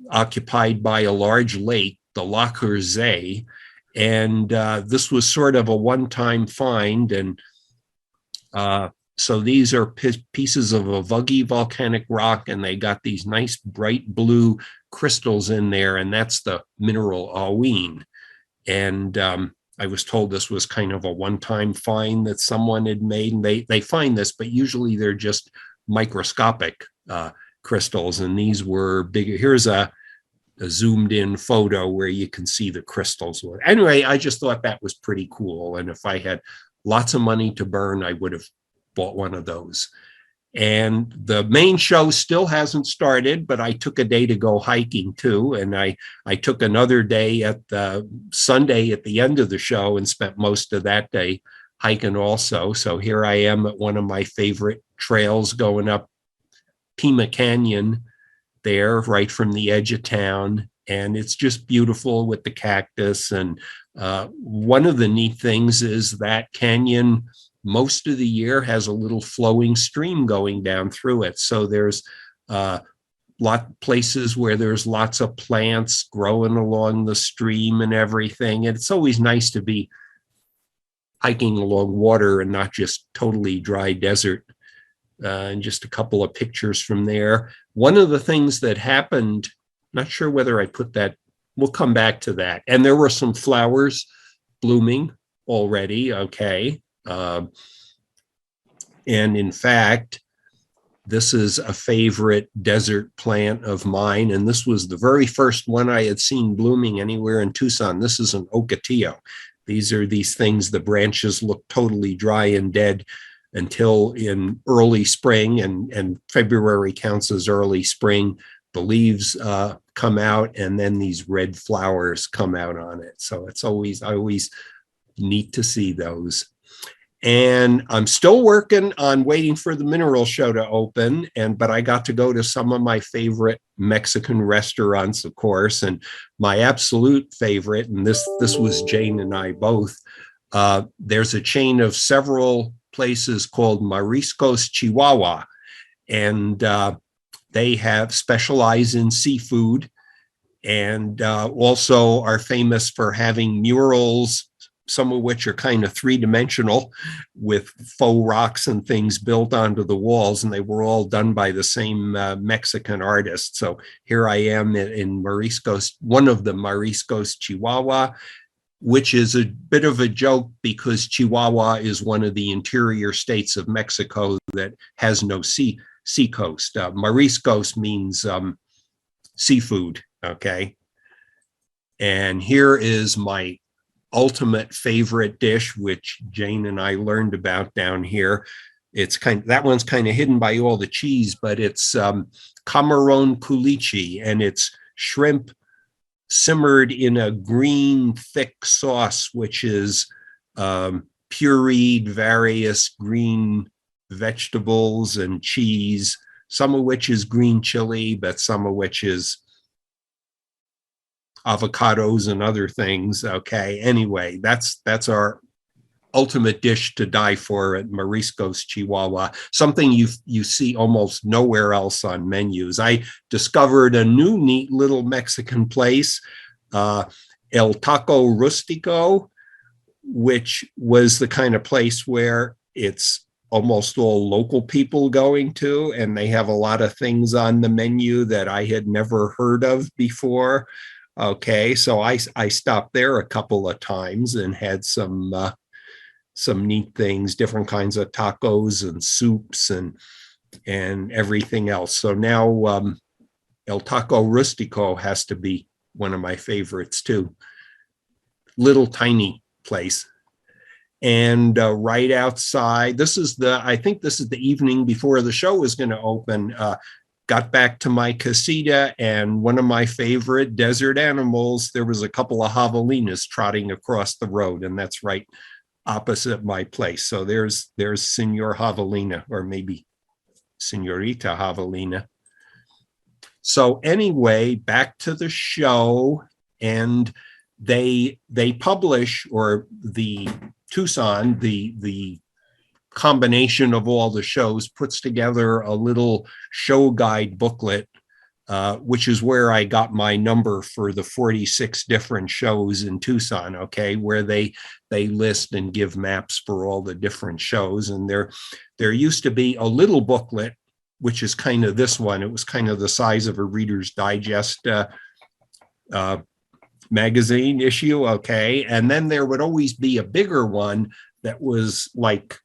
B: occupied by a large lake, the Lacher See. And this was sort of a one-time find. And so these are pieces of a vuggy volcanic rock, and they got these nice bright blue crystals in there, and that's the mineral aween. And I was told this was kind of a one-time find that someone had made, and they find this, but usually they're just microscopic crystals, and these were bigger. Here's a zoomed in photo where you can see the crystals. Anyway, I just thought that was pretty cool, and if I had lots of money to burn, I would have bought one of those. And the main show still hasn't started, but I took a day to go hiking too. And I took another day at the Sunday at the end of the show and spent most of that day hiking also. So here I am at one of my favorite trails going up Pima Canyon there, right from the edge of town. And it's just beautiful with the cactus. And one of the neat things is that canyon most of the year has a little flowing stream going down through it. So there's places where there's lots of plants growing along the stream and everything. And it's always nice to be hiking along water and not just totally dry desert. And just a couple of pictures from there. One of the things that happened, not sure whether I put that, we'll come back to that. And there were some flowers blooming already, okay. And in fact, this is a favorite desert plant of mine. And this was the very first one I had seen blooming anywhere in Tucson. This is an ocotillo. These are these things, the branches look totally dry and dead until in early spring, and February counts as early spring. The leaves come out, and then these red flowers come out on it. So it's always neat to see those. And I'm still working on waiting for the mineral show to open, but I got to go to some of my favorite Mexican restaurants, of course, and my absolute favorite, and this was Jane and I both. There's a chain of several places called Mariscos Chihuahua, and they have specialized in seafood, and also are famous for having murals, some of which are kind of three-dimensional with faux rocks and things built onto the walls, and they were all done by the same Mexican artist. So here I am in Mariscos, one of the Mariscos Chihuahua, which is a bit of a joke because Chihuahua is one of the interior states of Mexico that has no sea coast. Mariscos means seafood, okay? And here is my ultimate favorite dish, which Jane and I learned about down here. It's that one's kind of hidden by all the cheese, but it's camarón culichi, and it's shrimp simmered in a green thick sauce, which is pureed various green vegetables and cheese, some of which is green chili, but some of which is avocados and other things. Okay, anyway, that's our ultimate dish to die for at Mariscos Chihuahua, something you see almost nowhere else on menus. I discovered a new neat little Mexican place, El Taco Rustico, which was the kind of place where it's almost all local people going to, and they have a lot of things on the menu that I had never heard of before. Okay, so I stopped there a couple of times and had some neat things, different kinds of tacos and soups and everything else. So now El Taco Rustico has to be one of my favorites too. Little tiny place. And right outside, I think this is the evening before the show is going to open. got back to my casita, and one of my favorite desert animals, there was a couple of javelinas trotting across the road, and that's right opposite my place. So there's Senor Javelina, or maybe Senorita Javelina. So anyway, back to the show, and they publish, or the Tucson, the combination of all the shows, puts together a little show guide booklet, which is where I got my number for the 46 different shows in Tucson, okay, where they list and give maps for all the different shows. And there used to be a little booklet, which is kind of this one. It was kind of the size of a Reader's Digest magazine issue, okay? And then there would always be a bigger one that was like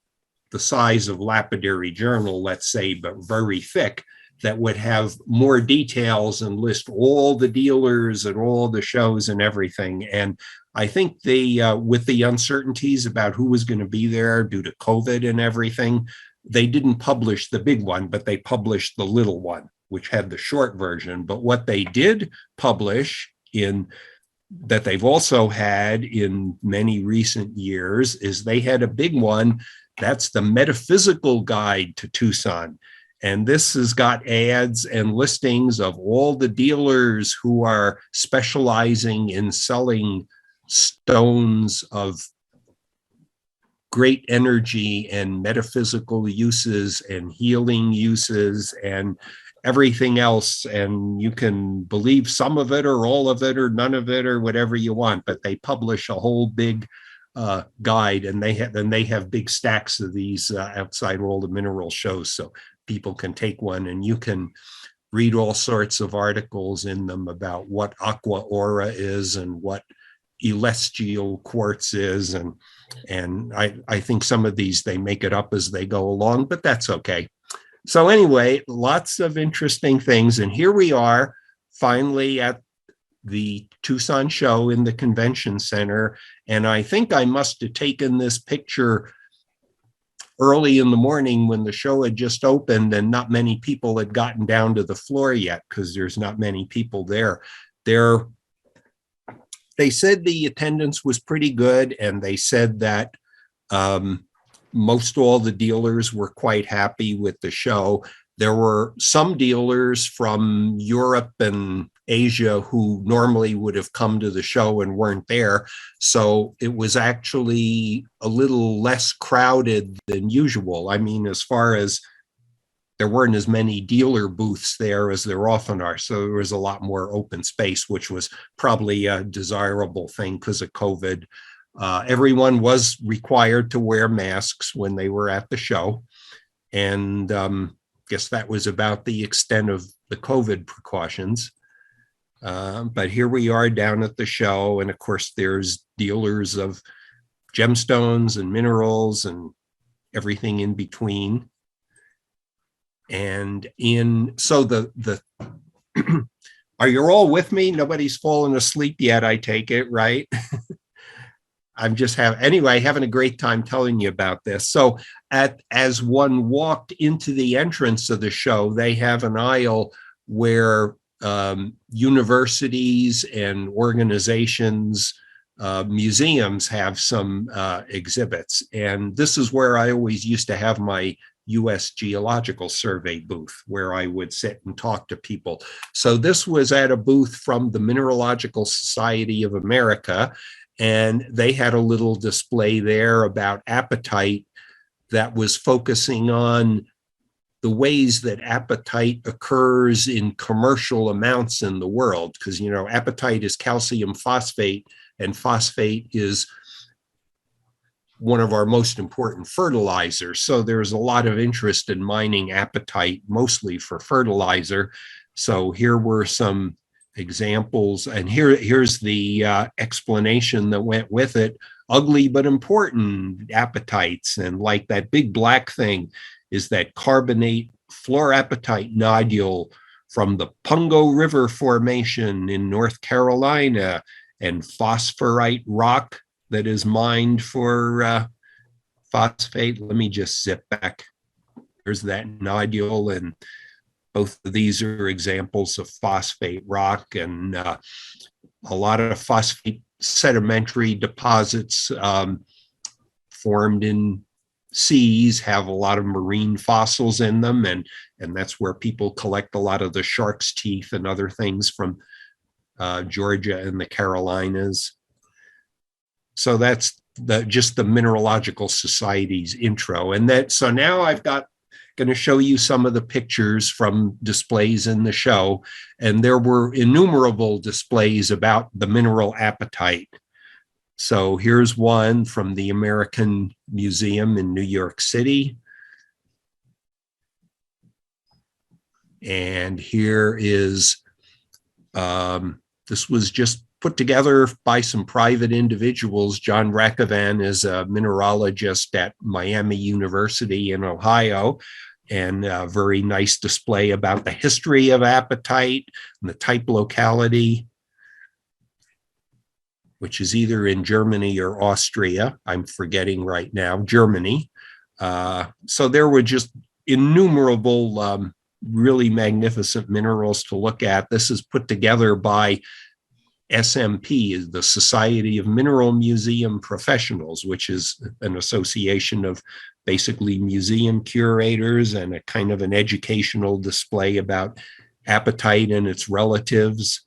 B: the size of Lapidary Journal, let's say, but very thick, that would have more details and list all the dealers and all the shows and everything. And I think they, with the uncertainties about who was going to be there due to COVID and everything, they didn't publish the big one, but they published the little one, which had the short version. But what they did publish that they've also had in many recent years is they had a big one. That's the Metaphysical Guide to Tucson. And this has got ads and listings of all the dealers who are specializing in selling stones of great energy and metaphysical uses and healing uses and everything else. And you can believe some of it or all of it or none of it or whatever you want, but they publish a whole big guide, and they have big stacks of these outside all the mineral shows, so people can take one and you can read all sorts of articles in them about what aqua aura is and what celestial quartz is, and I think some of these they make it up as they go along, but that's okay. So anyway, lots of interesting things, and here we are finally at the Tucson show in the convention center. And I think I must have taken this picture early in the morning when the show had just opened and not many people had gotten down to the floor yet, because there's not many people there. They said the attendance was pretty good, and they said that most all the dealers were quite happy with the show. There were some dealers from Europe and Asia who normally would have come to the show and weren't there. So it was actually a little less crowded than usual. I mean, as far as there weren't as many dealer booths there as there often are. So there was a lot more open space, which was probably a desirable thing because of COVID. Everyone was required to wear masks when they were at the show. And guess that was about the extent of the COVID precautions. But here we are down at the show. And of course, there's dealers of gemstones and minerals and everything in between. And so the are you all with me? Nobody's fallen asleep yet, I take it, right? I'm just having a great time telling you about this. So as one walked into the entrance of the show, they have an aisle where universities and organizations, museums have some exhibits. And this is where I always used to have my U.S. Geological Survey booth, where I would sit and talk to people. So this was at a booth from the Mineralogical Society of America, and they had a little display there about apatite that was focusing on the ways that apatite occurs in commercial amounts in the world. Because, you know, apatite is calcium phosphate, and phosphate is one of our most important fertilizers. So there's a lot of interest in mining apatite, mostly for fertilizer. So here were some examples, and here's the explanation that went with it. Ugly but important apatites, and like that big black thing is that carbonate fluorapatite nodule from the Pungo River Formation in North Carolina, and phosphorite rock that is mined for phosphate. Let me just zip back. There's that nodule, and Both of these are examples of phosphate rock, and a lot of phosphate sedimentary deposits formed in seas have a lot of marine fossils in them, and that's where people collect a lot of the shark's teeth and other things from Georgia and the Carolinas. So that's just the Mineralogical Society's intro. And so now I've got going to show you some of the pictures from displays in the show. And there were innumerable displays about the mineral apatite. So here's one from the American Museum in New York City. And here is, this was just put together by some private individuals. John Rackavan is a mineralogist at Miami University in Ohio, and a very nice display about the history of apatite and the type locality, which is either in Germany or Austria. I'm forgetting right now, Germany. So there were just innumerable, really magnificent minerals to look at. This is put together by SMP, the Society of Mineral Museum Professionals, which is an association of basically museum curators, and a kind of an educational display about apatite and its relatives,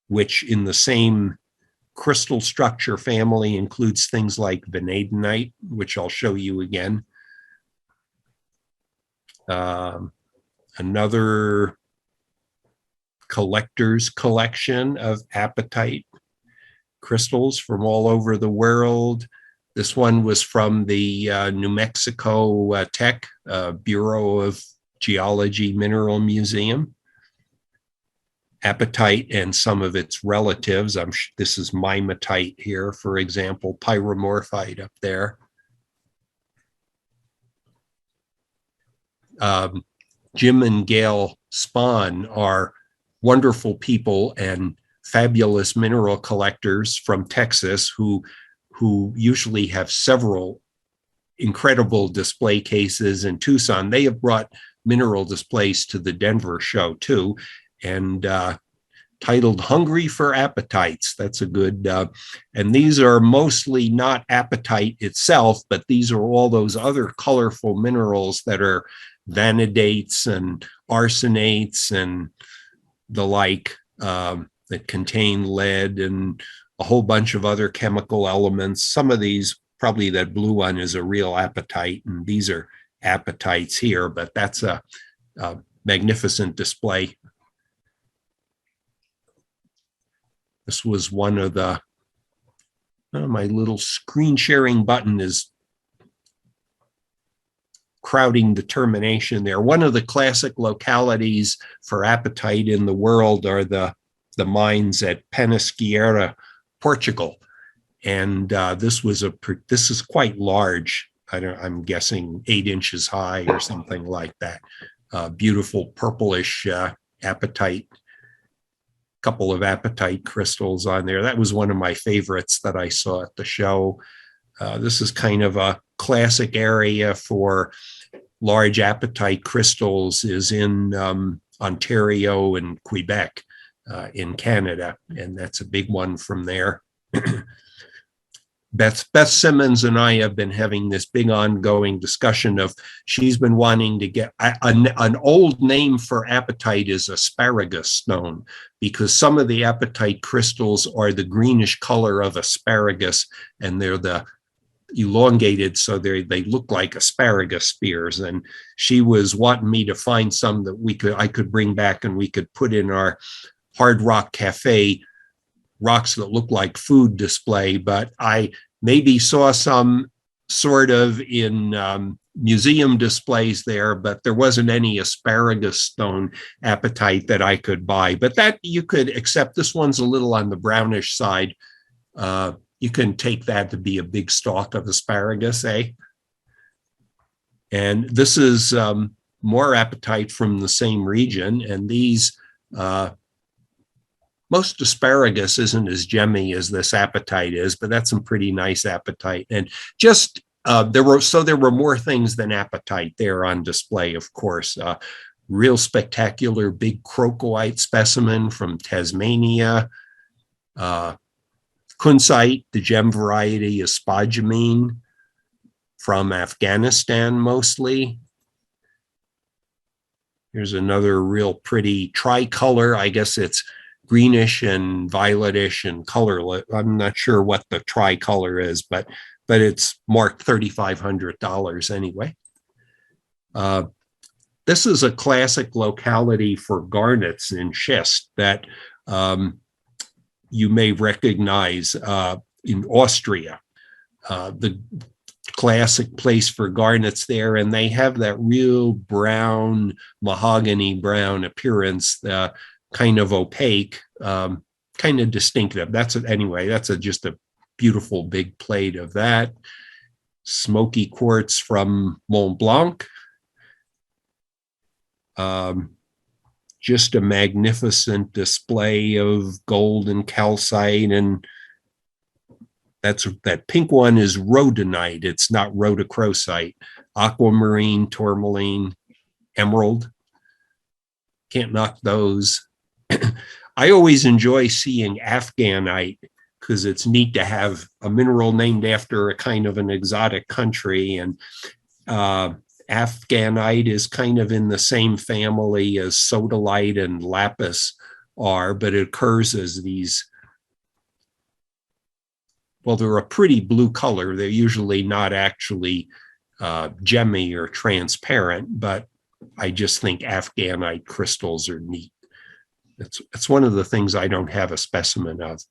B: which in the same crystal structure family includes things like vanadinite, which I'll show you again. Another collector's collection of apatite crystals from all over the world. This one was from the New Mexico Tech Bureau of Geology Mineral Museum. Apatite and some of its relatives. This is mimetite here, for example, pyromorphite up there. Jim and Gail Spahn are wonderful people and fabulous mineral collectors from Texas who usually have several incredible display cases in Tucson. They have brought mineral displays to the Denver show too, and titled Hungry for Apatites. That's a good, and these are mostly not apatite itself, but these are all those other colorful minerals that are vanidates and arsenates and the like, that contain lead and a whole bunch of other chemical elements. Some of these, probably that blue one is a real apatite, and these are apatites here, but that's a magnificent display. This was one of the, my little screen sharing button is crowding determination there. One of the classic localities for apatite in the world are the mines at Penasqueira, Portugal. And this is quite large. I'm guessing 8 inches high or something like that. Beautiful purplish apatite, couple of apatite crystals on there. That was one of my favorites that I saw at the show. This is kind of a classic area for large apatite crystals, is in Ontario and Quebec in Canada, and that's a big one from there. Beth Simmons and I have been having this big ongoing discussion of, she's been wanting to get, an old name for apatite is asparagus stone, because some of the apatite crystals are the greenish color of asparagus, and they're the elongated, so they look like asparagus spears. And she was wanting me to find some that I could bring back and we could put in our Hard Rock Cafe rocks that look like food display. But I maybe saw some sort of in museum displays there, but there wasn't any asparagus stone apatite that I could buy. But that you could accept. This one's a little on the brownish side. You can take that to be a big stalk of asparagus, eh? And this is more apatite from the same region. And these, most asparagus isn't as gemmy as this apatite is, but that's some pretty nice apatite. And just, there were more things than apatite there on display, of course. real spectacular big crocoite specimen from Tasmania. Kunzite, the gem variety, is spodumene from Afghanistan mostly. Here's another real pretty tricolor. I guess it's greenish and violetish and color. I'm not sure what the tricolor is, but it's marked $3,500 anyway. This is a classic locality for garnets in schist that you may recognize in Austria. The classic place for garnets there, and they have that real brown, mahogany brown appearance, kind of opaque, kind of distinctive. That's just a beautiful big plate of that. Smoky quartz from Mont Blanc. Just a magnificent display of gold and calcite, and that pink one is rhodonite. It's not rhodochrosite. Aquamarine, tourmaline, emerald. Can't knock those. I always enjoy seeing Afghanite because it's neat to have a mineral named after a kind of an exotic country. And Afghanite is kind of in the same family as sodalite and lapis are, but it occurs as these, well, they're a pretty blue color. They're usually not actually gemmy or transparent, but I just think Afghanite crystals are neat. It's one of the things I don't have a specimen of.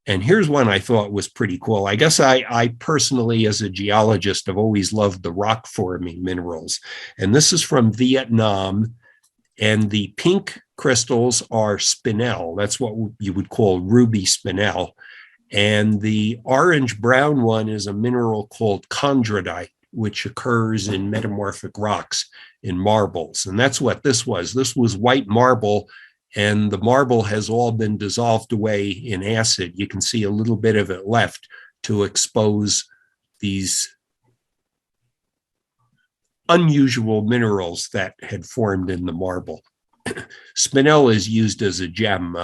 B: And here's one I thought was pretty cool. I guess I personally, as a geologist, have always loved the rock forming minerals. And this is from Vietnam. And the pink crystals are spinel. That's what you would call ruby spinel. And the orange brown one is a mineral called chondrodite, which occurs in metamorphic rocks in marbles. And that's what this was. This was white marble, and the marble has all been dissolved away in acid. You can see a little bit of it left to expose these unusual minerals that had formed in the marble. Spinel is used as a gem,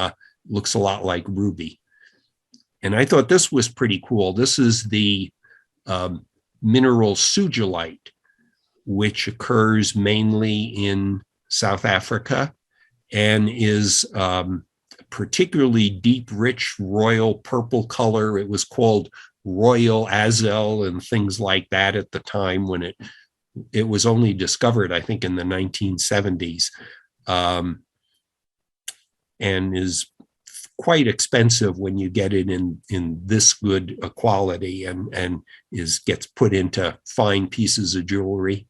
B: looks a lot like ruby. And I thought this was pretty cool. This is the mineral sugilite, which occurs mainly in South Africa and is particularly deep, rich, royal purple color. It was called royal azel and things like that at the time when it was only discovered, I think, in the 1970s, and is quite expensive when you get it in this good a quality, and gets put into fine pieces of jewelry.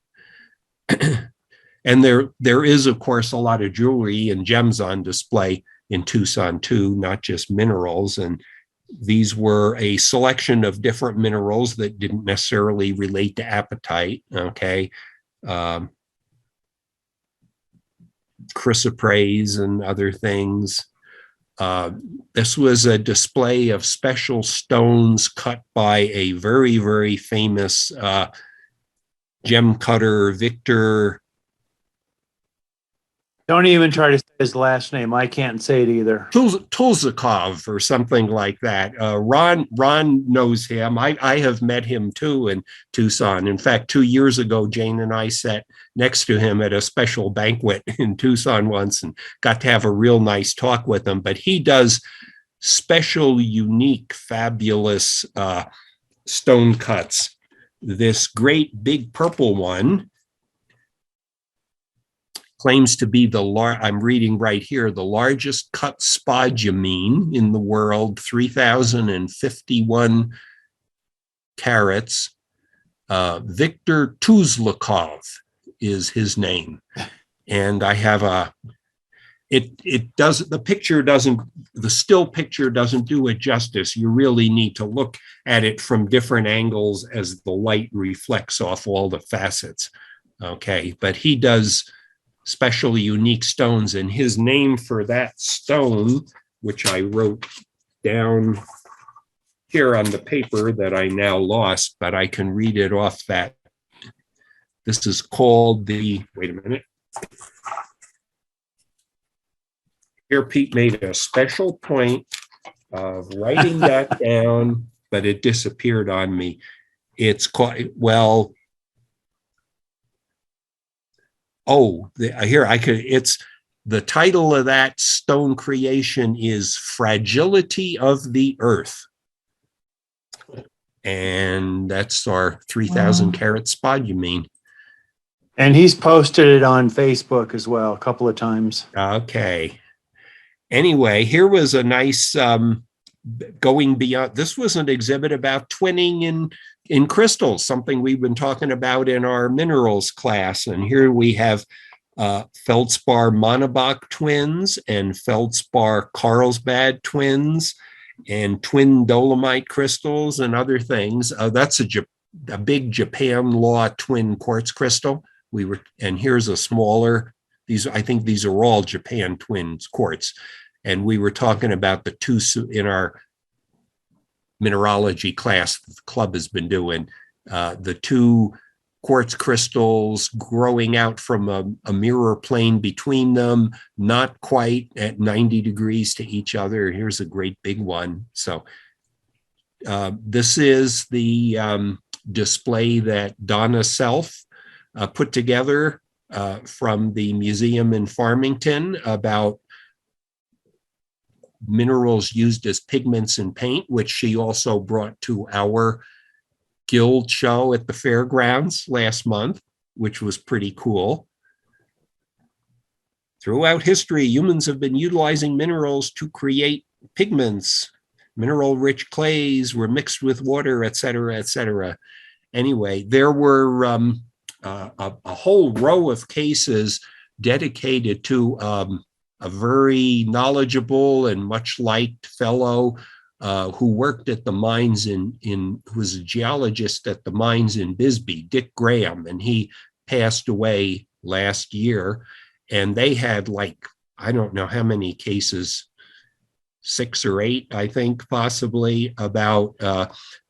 B: And there is, of course, a lot of jewelry and gems on display in Tucson too, not just minerals. And these were a selection of different minerals that didn't necessarily relate to apatite. Okay. Chrysoprase and other things. This was a display of special stones cut by a very, very famous gem cutter, Victor.
F: Don't even try to say his last name. I can't say it either.
B: Tulzakov or something like that. Ron knows him. I have met him too in Tucson. In fact, 2 years ago, Jane and I sat next to him at a special banquet in Tucson once and got to have a real nice talk with him. But he does special, unique, fabulous stone cuts. This great big purple one claims to be I'm reading right here, the largest cut spodumene in the world, 3,051 carats. Victor Tuzlakov is his name. And I have the still picture doesn't do it justice. You really need to look at it from different angles as the light reflects off all the facets. Okay, but he does special unique stones, and his name for that stone, which I wrote down here on the paper that I now lost, but I can read it off that. This is called wait a minute. Here, Pete made a special point of writing that down, but it disappeared on me. It's quite well. Oh, here I could. It's the title of that stone creation is "Fragility of the Earth," and that's our 3,000 carat spodumene.
F: And he's posted it on Facebook as well, a couple of times.
B: Okay. Anyway, here was a nice going beyond. This was an exhibit about twinning in crystals, something we've been talking about in our minerals class. And here we have feldspar Monobach twins and feldspar Carlsbad twins and twin dolomite crystals and other things. That's a big Japan law twin quartz crystal. And here's a smaller. I think these are all Japan twins quartz. And we were talking about the two in our mineralogy class the club has been doing, the two quartz crystals growing out from a mirror plane between them, not quite at 90 degrees to each other. Here's a great big one. So this is the display that Donna Self put together from the museum in Farmington about minerals used as pigments in paint, which she also brought to our guild show at the fairgrounds last month, which was pretty cool. Throughout history, humans have been utilizing minerals to create pigments. Mineral-rich clays were mixed with water, et cetera, et cetera. Anyway, there were a whole row of cases dedicated to a very knowledgeable and much liked fellow who worked at the mines who was a geologist at the mines in Bisbee, Dick Graham, and he passed away last year. And they had I don't know how many cases, 6 or 8, I think, possibly, about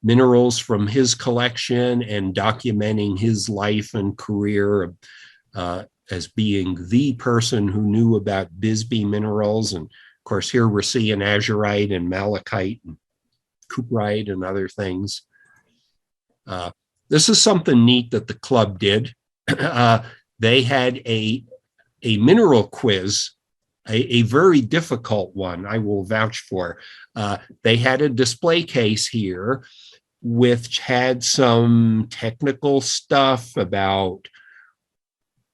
B: minerals from his collection and documenting his life and career as being the person who knew about Bisbee minerals. And of course, here we're seeing azurite and malachite and cuprite and other things. This is something neat that the club did. They had a mineral quiz, a very difficult one, I will vouch for. They had a display case here which had some technical stuff about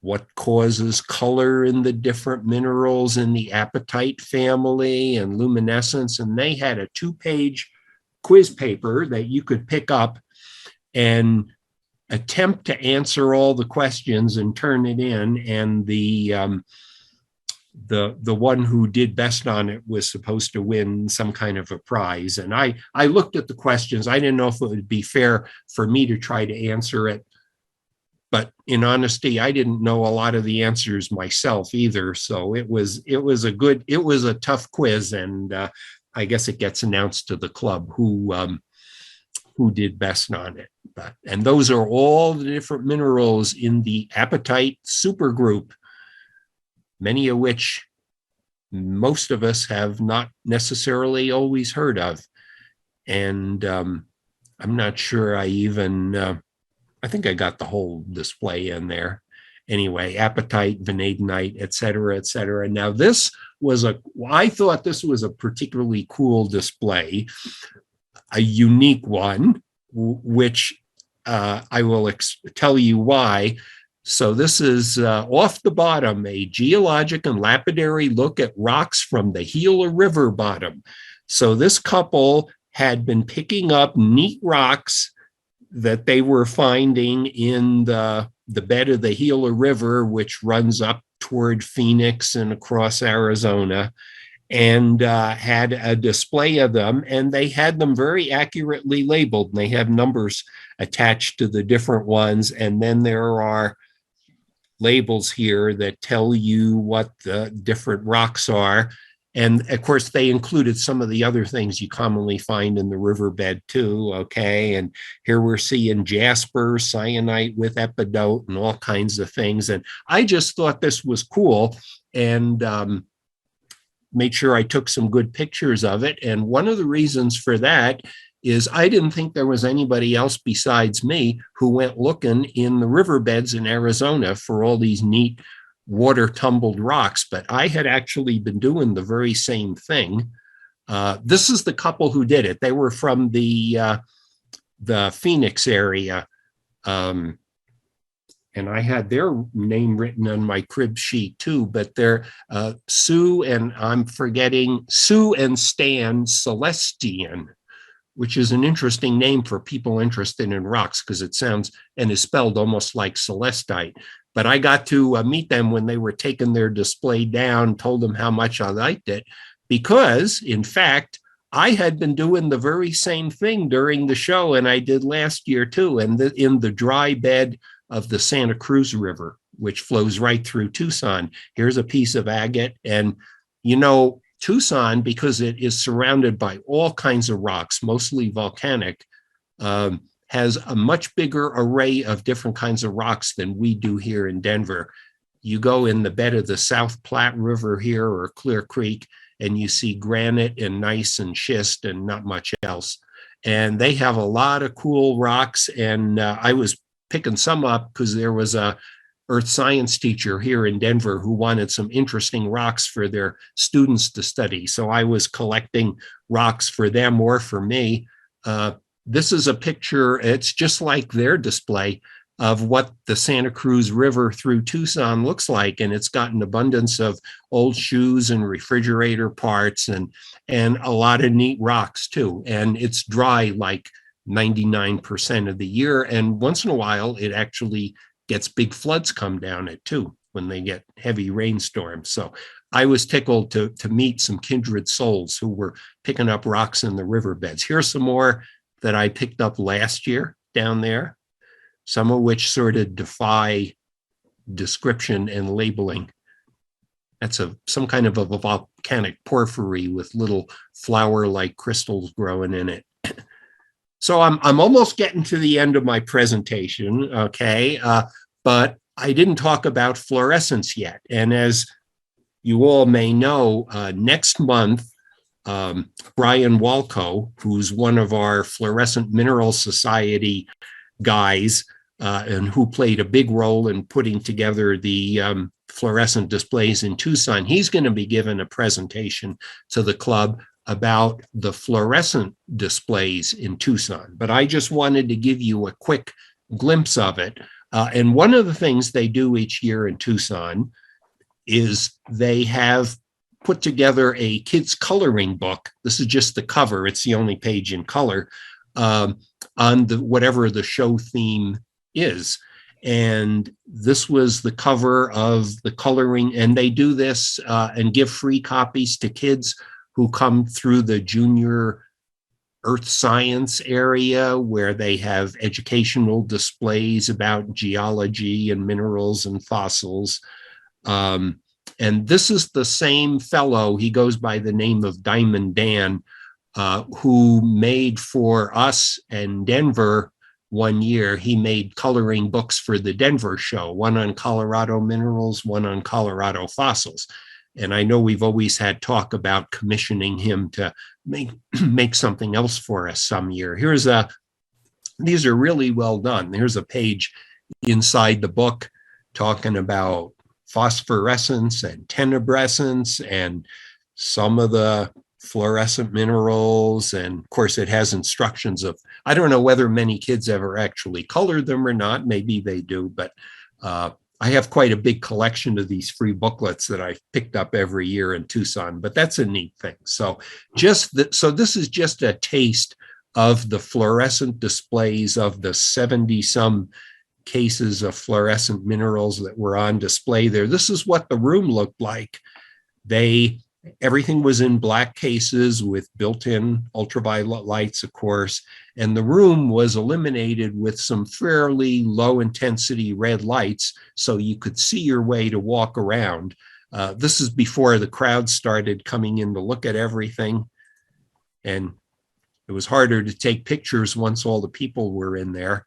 B: what causes color in the different minerals in the apatite family and luminescence. And they had a 2-page quiz paper that you could pick up and attempt to answer all the questions and turn it in. And the one who did best on it was supposed to win some kind of a prize. And I looked at the questions. I didn't know if it would be fair for me to try to answer it. But in honesty, I didn't know a lot of the answers myself either. So it was a tough quiz. And I guess it gets announced to the club who did best on it. And those are all the different minerals in the Apatite Supergroup, many of which most of us have not necessarily always heard of. And I'm not sure I think I got the whole display in there. Anyway, apatite, vanadinite, et cetera, et cetera. Now I thought this was a particularly cool display, a unique one, which I will tell you why. So this is off the bottom, a geologic and lapidary look at rocks from the Gila River bottom. So this couple had been picking up neat rocks that they were finding in the bed of the Gila River, which runs up toward Phoenix and across Arizona, and had a display of them. And they had them very accurately labeled. And they have numbers attached to the different ones. And then there are labels here that tell you what the different rocks are. And of course, they included some of the other things you commonly find in the riverbed too, okay? And here we're seeing jasper, cyanite with epidote and all kinds of things. And I just thought this was cool. And made sure I took some good pictures of it. And one of the reasons for that is I didn't think there was anybody else besides me who went looking in the riverbeds in Arizona for all these neat water tumbled rocks, but I had actually been doing the very same thing. This is the couple who did it. They were from the Phoenix area. And I had their name written on my crib sheet too, but they're Sue and Stan Celestian, which is an interesting name for people interested in rocks because it sounds and is spelled almost like celestite. But I got to meet them when they were taking their display down, told them how much I liked it, because in fact, I had been doing the very same thing during the show, and I did last year too, and in the dry bed of the Santa Cruz River, which flows right through Tucson. Here's a piece of agate. And, you know, Tucson, because it is surrounded by all kinds of rocks, mostly volcanic, has a much bigger array of different kinds of rocks than we do here in Denver. You go in the bed of the South Platte River here or Clear Creek, and you see granite and gneiss and schist and not much else. And they have a lot of cool rocks. And I was picking some up because there was a earth science teacher here in Denver who wanted some interesting rocks for their students to study. So I was collecting rocks for them or for me. This is a picture, it's just like their display of what the Santa Cruz River through Tucson looks like. And it's got an abundance of old shoes and refrigerator parts and a lot of neat rocks too. And it's dry like 99% of the year. And once in a while, it actually gets big floods come down it too, when they get heavy rainstorms. So I was tickled to meet some kindred souls who were picking up rocks in the riverbeds. Here's some more that I picked up last year down there, some of which sort of defy description and labeling. That's some kind of a volcanic porphyry with little flower-like crystals growing in it. So I'm almost getting to the end of my presentation, okay? But I didn't talk about fluorescence yet. And as you all may know, next month, Brian Walco, who's one of our Fluorescent Mineral Society guys, and who played a big role in putting together the fluorescent displays in Tucson, he's going to be giving a presentation to the club about the fluorescent displays in Tucson. But I just wanted to give you a quick glimpse of it. And one of the things they do each year in Tucson is they have put together a kids coloring book. This is just the cover. It's the only page in color on whatever the show theme is. And this was the cover of the coloring. And they do this and give free copies to kids who come through the junior earth science area, where they have educational displays about geology and minerals and fossils. And this is the same fellow, he goes by the name of Diamond Dan, who made for us in Denver one year. He made coloring books for the Denver show, one on Colorado minerals, one on Colorado fossils. And I know we've always had talk about commissioning him to make something else for us some year. These are really well done. Here's a page inside the book talking about phosphorescence and tenebrescence and some of the fluorescent minerals. And of course, it has instructions of, I don't know whether many kids ever actually colored them or not. Maybe they do, but I have quite a big collection of these free booklets that I've picked up every year in Tucson, but that's a neat thing. So so this is just a taste of the fluorescent displays of the 70 some cases of fluorescent minerals that were on display there. This is what the room looked like. Everything was in black cases with built-in ultraviolet lights, of course, and the room was illuminated with some fairly low-intensity red lights so you could see your way to walk around. This is before the crowd started coming in to look at everything, and it was harder to take pictures once all the people were in there.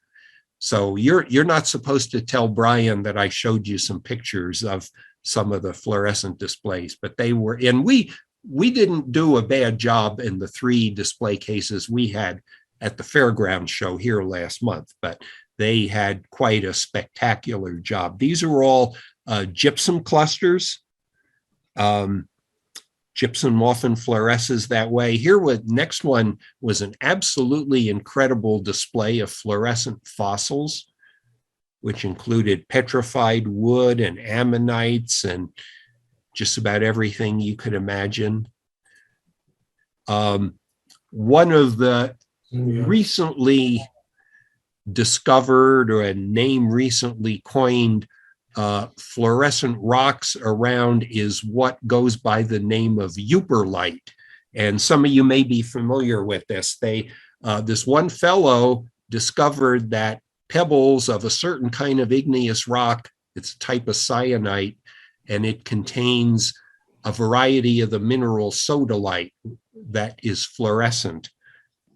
B: So you're not supposed to tell Brian that I showed you some pictures of some of the fluorescent displays, but they were, and we we didn't do a bad job in the 3 display cases we had at the fairground show here last month, but they had quite a spectacular job. These are all gypsum clusters. Gypsum often fluoresces that way. Here, next one was an absolutely incredible display of fluorescent fossils, which included petrified wood and ammonites and just about everything you could imagine. One of the recently discovered, or a name recently coined, fluorescent rocks around is what goes by the name of euperlite. And some of you may be familiar with this. This one fellow discovered that pebbles of a certain kind of igneous rock, it's a type of syenite, and it contains a variety of the mineral sodalite that is fluorescent.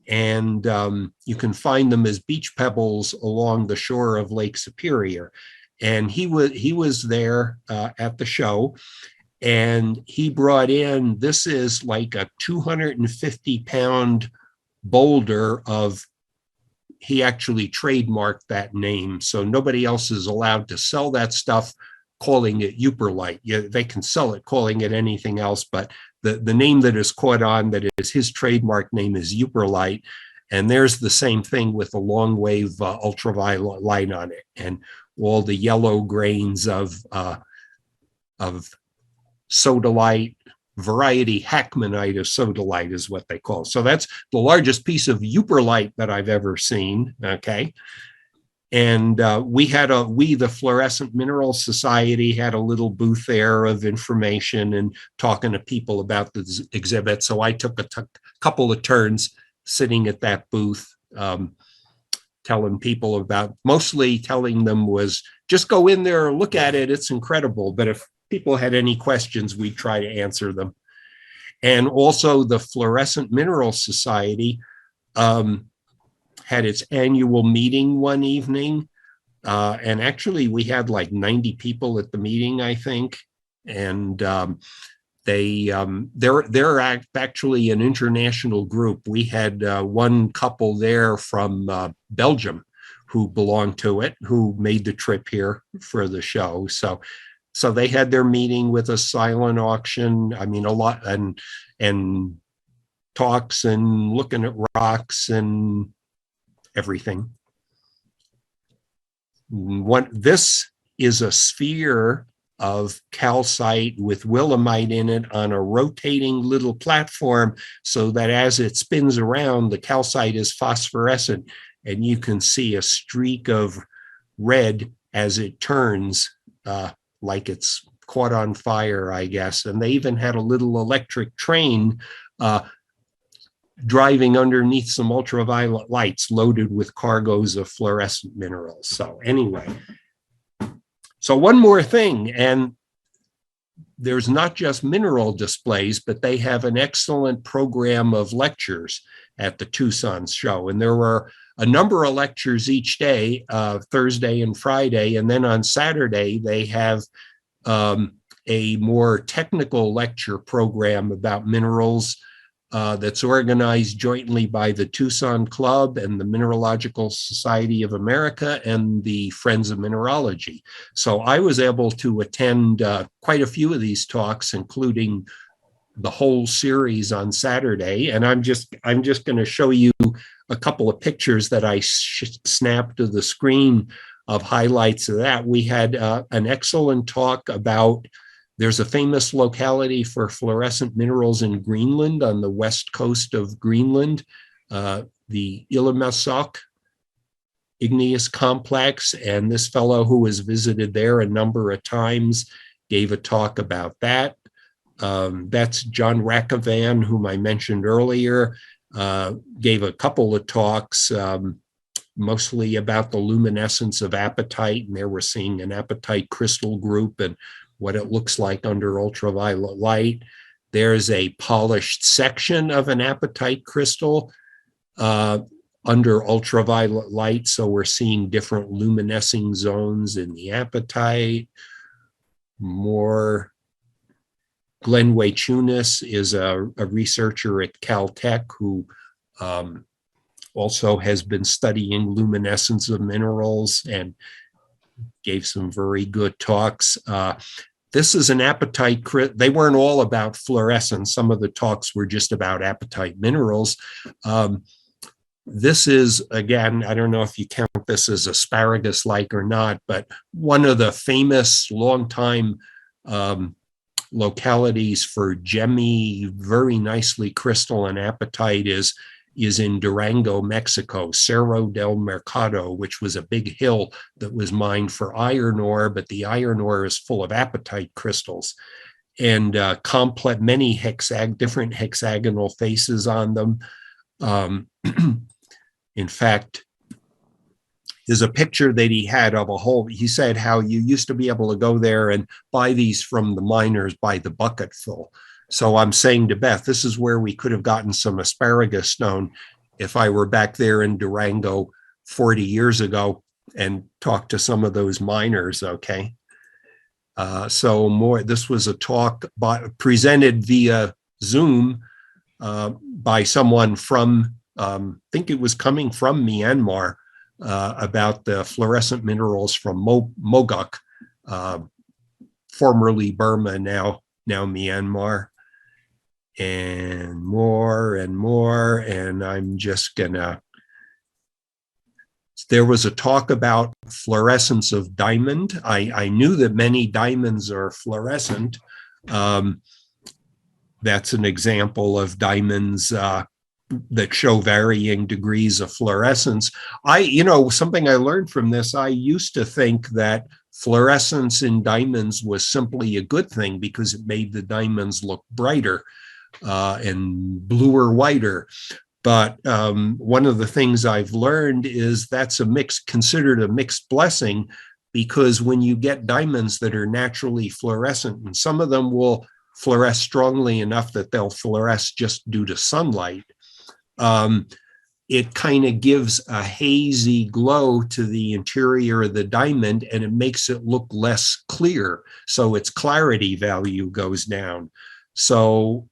B: And you can find them as beach pebbles along the shore of Lake Superior. And he was there at the show, and he brought in, this is like a 250-pound boulder of, he actually trademarked that name, so nobody else is allowed to sell that stuff calling it euperlite. Yeah, they can sell it calling it anything else, but the name that is caught on, that is his trademark name, is euperlite. And there's the same thing with the long wave ultraviolet light on it, and all the yellow grains of sodalite, variety Hackmanite of sodalite is what they call. So that's the largest piece of euperlite that I've ever seen. Okay. And we, the Fluorescent Minerals Society, had a little booth there of information and talking to people about the exhibit. So I took a couple of turns sitting at that booth, telling people about, mostly telling them was just go in there, look at it, it's incredible. But if people had any questions, we'd try to answer them. And also the Fluorescent Minerals Society had its annual meeting one evening. And actually we had like 90 people at the meeting, I think. And they're actually an international group. We had one couple there from Belgium who belonged to it, who made the trip here for the show. So they had their meeting with a silent auction. I mean, a lot, and talks and looking at rocks and everything. This is a sphere of calcite with willemite in it on a rotating little platform, so that as it spins around, the calcite is phosphorescent, and you can see a streak of red as it turns, like it's caught on fire, I guess. And they even had a little electric train driving underneath some ultraviolet lights loaded with cargoes of fluorescent minerals. So anyway, so one more thing, and there's not just mineral displays, but they have an excellent program of lectures at the Tucson Show. And there were a number of lectures each day, Thursday and Friday. And then on Saturday, they have a more technical lecture program about minerals that's organized jointly by the Tucson Club and the Mineralogical Society of America and the Friends of Mineralogy. So I was able to attend quite a few of these talks, including the whole series on Saturday. And I'm just going to show you a couple of pictures that I snapped to the screen of highlights of that. We had an excellent talk about, there's a famous locality for fluorescent minerals in Greenland, on the west coast of Greenland, the Illimasok igneous complex. And this fellow who has visited there a number of times gave a talk about that. That's John Rackavan, whom I mentioned earlier, gave a couple of talks, mostly about the luminescence of apatite. And there we're seeing an apatite crystal group and what it looks like under ultraviolet light. There's a polished section of an apatite crystal under ultraviolet light. So we're seeing different luminescing zones in the apatite. More Glenn Waychunas is a researcher at Caltech who also has been studying luminescence of minerals and gave some very good talks. This is an apatite. They weren't all about fluorescence. Some of the talks were just about apatite minerals. This is, again, I don't know if you count this as asparagus-like or not, but one of the famous longtime localities for gemmy, very nicely crystalline apatite is in Durango, Mexico, Cerro del Mercado, which was a big hill that was mined for iron ore, but the iron ore is full of apatite crystals and many different hexagonal faces on them. In fact, there's a picture that he had of he said how you used to be able to go there and buy these from the miners by the bucketful. So I'm saying to Beth, this is where we could have gotten some asparagus stone if I were back there in Durango 40 years ago and talked to some of those miners, okay? This was a talk presented via Zoom by someone from, I think it was coming from Myanmar, about the fluorescent minerals from Mogok, formerly Burma, now Myanmar. And more, and I'm just gonna, there was a talk about fluorescence of diamond. I knew that many diamonds are fluorescent. That's an example of diamonds that show varying degrees of fluorescence. Something I learned from this, I used to think that fluorescence in diamonds was simply a good thing because it made the diamonds look brighter and bluer, whiter. But one of the things I've learned is that's considered a mixed blessing, because when you get diamonds that are naturally fluorescent, and some of them will fluoresce strongly enough that they'll fluoresce just due to sunlight, it kind of gives a hazy glow to the interior of the diamond, and it makes it look less clear. So its clarity value goes down. So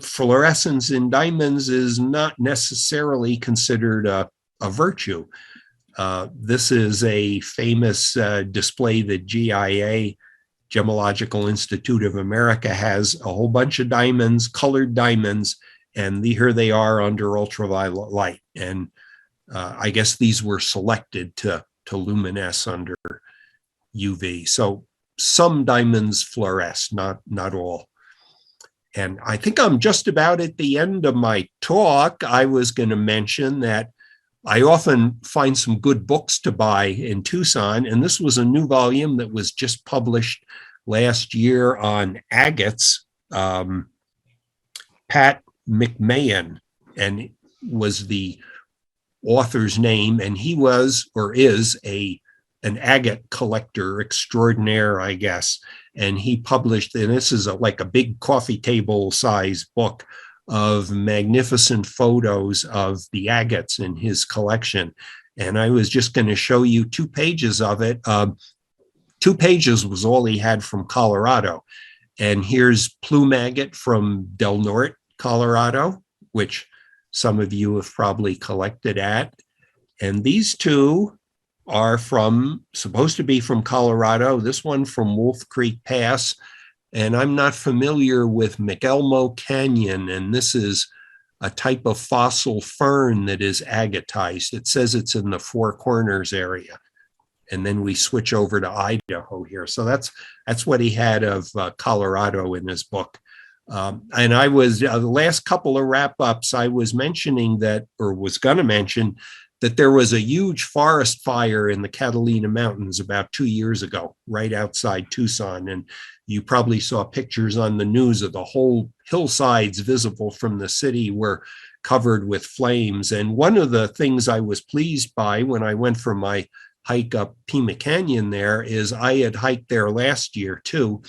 B: fluorescence in diamonds is not necessarily considered a virtue. This is a famous display that GIA, Gemological Institute of America, has a whole bunch of diamonds, colored diamonds, and here they are under ultraviolet light. And I guess these were selected to luminesce under UV. So some diamonds fluoresce, not all. And I think I'm just about at the end of my talk. I was going to mention that I often find some good books to buy in Tucson, and this was a new volume that was just published last year on agates. Pat McMahon and was the author's name, and he was or is an agate collector extraordinaire, I guess. And he published, and this is like a big coffee table size book of magnificent photos of the agates in his collection. And I was just going to show you 2 pages of it. 2 pages was all he had from Colorado. And here's plume agate from Del Norte, Colorado, which some of you have probably collected at. And these 2 are supposed to be from Colorado. This one from Wolf Creek Pass. And I'm not familiar with McElmo Canyon. And this is a type of fossil fern that is agatized. It says it's in the Four Corners area. And then we switch over to Idaho here. So that's what he had of Colorado in his book. And I was, the last couple of wrap-ups, I was mentioning that, or was going to mention, that there was a huge forest fire in the Catalina Mountains about 2 years ago, right outside Tucson. And you probably saw pictures on the news of the whole hillsides visible from the city were covered with flames. And one of the things I was pleased by when I went for my hike up Pima Canyon there is I had hiked there last year too.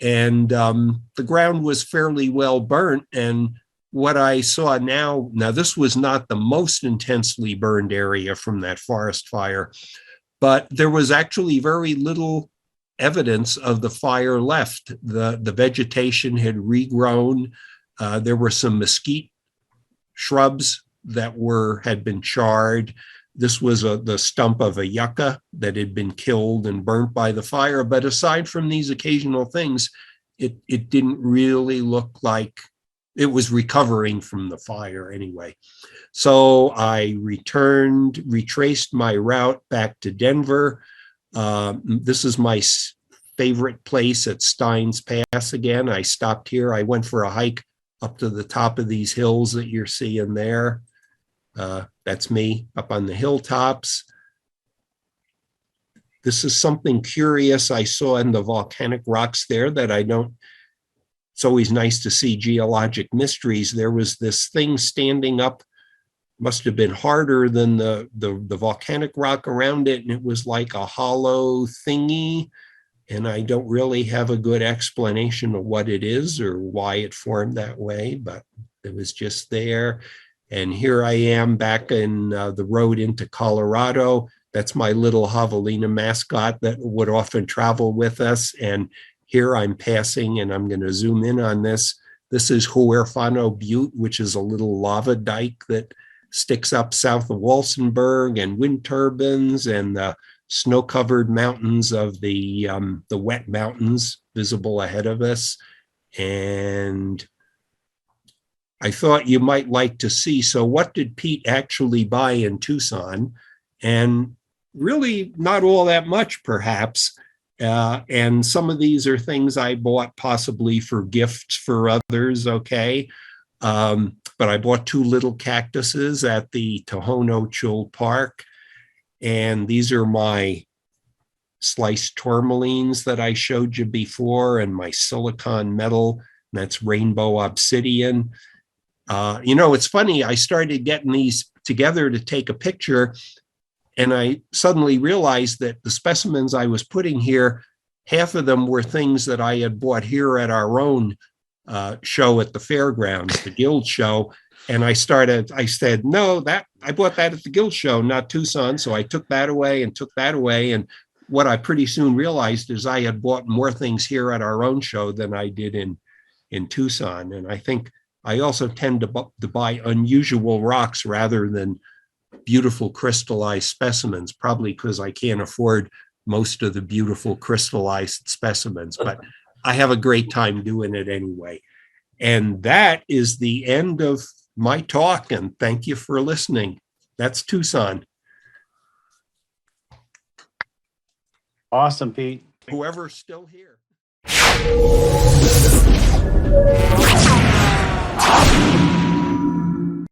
B: And the ground was fairly well burnt. And what I saw now this was not the most intensely burned area from that forest fire, but there was actually very little evidence of the fire left. The vegetation had regrown. There were some mesquite shrubs that had been charred. This was the stump of a yucca that had been killed and burnt by the fire. But aside from these occasional things, it didn't really look like it was recovering from the fire anyway. So I retraced my route back to Denver. This is my favorite place at Steins Pass again. I stopped here. I went for a hike up to the top of these hills that you're seeing there. That's me up on the hilltops. This is something curious I saw in the volcanic rocks there that it's always nice to see geologic mysteries. There was this thing standing up, must have been harder than the volcanic rock around it, and it was like a hollow thingy. And I don't really have a good explanation of what it is or why it formed that way, but it was just there. And here I am back in the road into Colorado. That's my little javelina mascot that would often travel with us. And here I'm passing, and I'm going to zoom in on this. This is Huerfano Butte, which is a little lava dike that sticks up south of Walsenburg, and wind turbines and the snow-covered mountains of the wet mountains visible ahead of us. And I thought you might like to see, so what did Pete actually buy in Tucson? And really not all that much, perhaps. And some of these are things I bought possibly for gifts for others, okay? But I bought 2 little cactuses at the Tohono Chul Park. And these are my sliced tourmalines that I showed you before, and my silicon metal, that's rainbow obsidian. It's funny, I started getting these together to take a picture, and I suddenly realized that the specimens I was putting here, half of them were things that I had bought here at our own show at the fairgrounds, the Guild Show. And I said, no, I bought that at the Guild Show, not Tucson. So I took that away. And what I pretty soon realized is I had bought more things here at our own show than I did in Tucson. And I think I also tend to buy unusual rocks rather than beautiful crystallized specimens, probably because I can't afford most of the beautiful crystallized specimens, but I have a great time doing it anyway. And that is the end of my talk, and thank you for listening. That's Tucson.
F: Awesome, Pete.
B: Whoever's still here.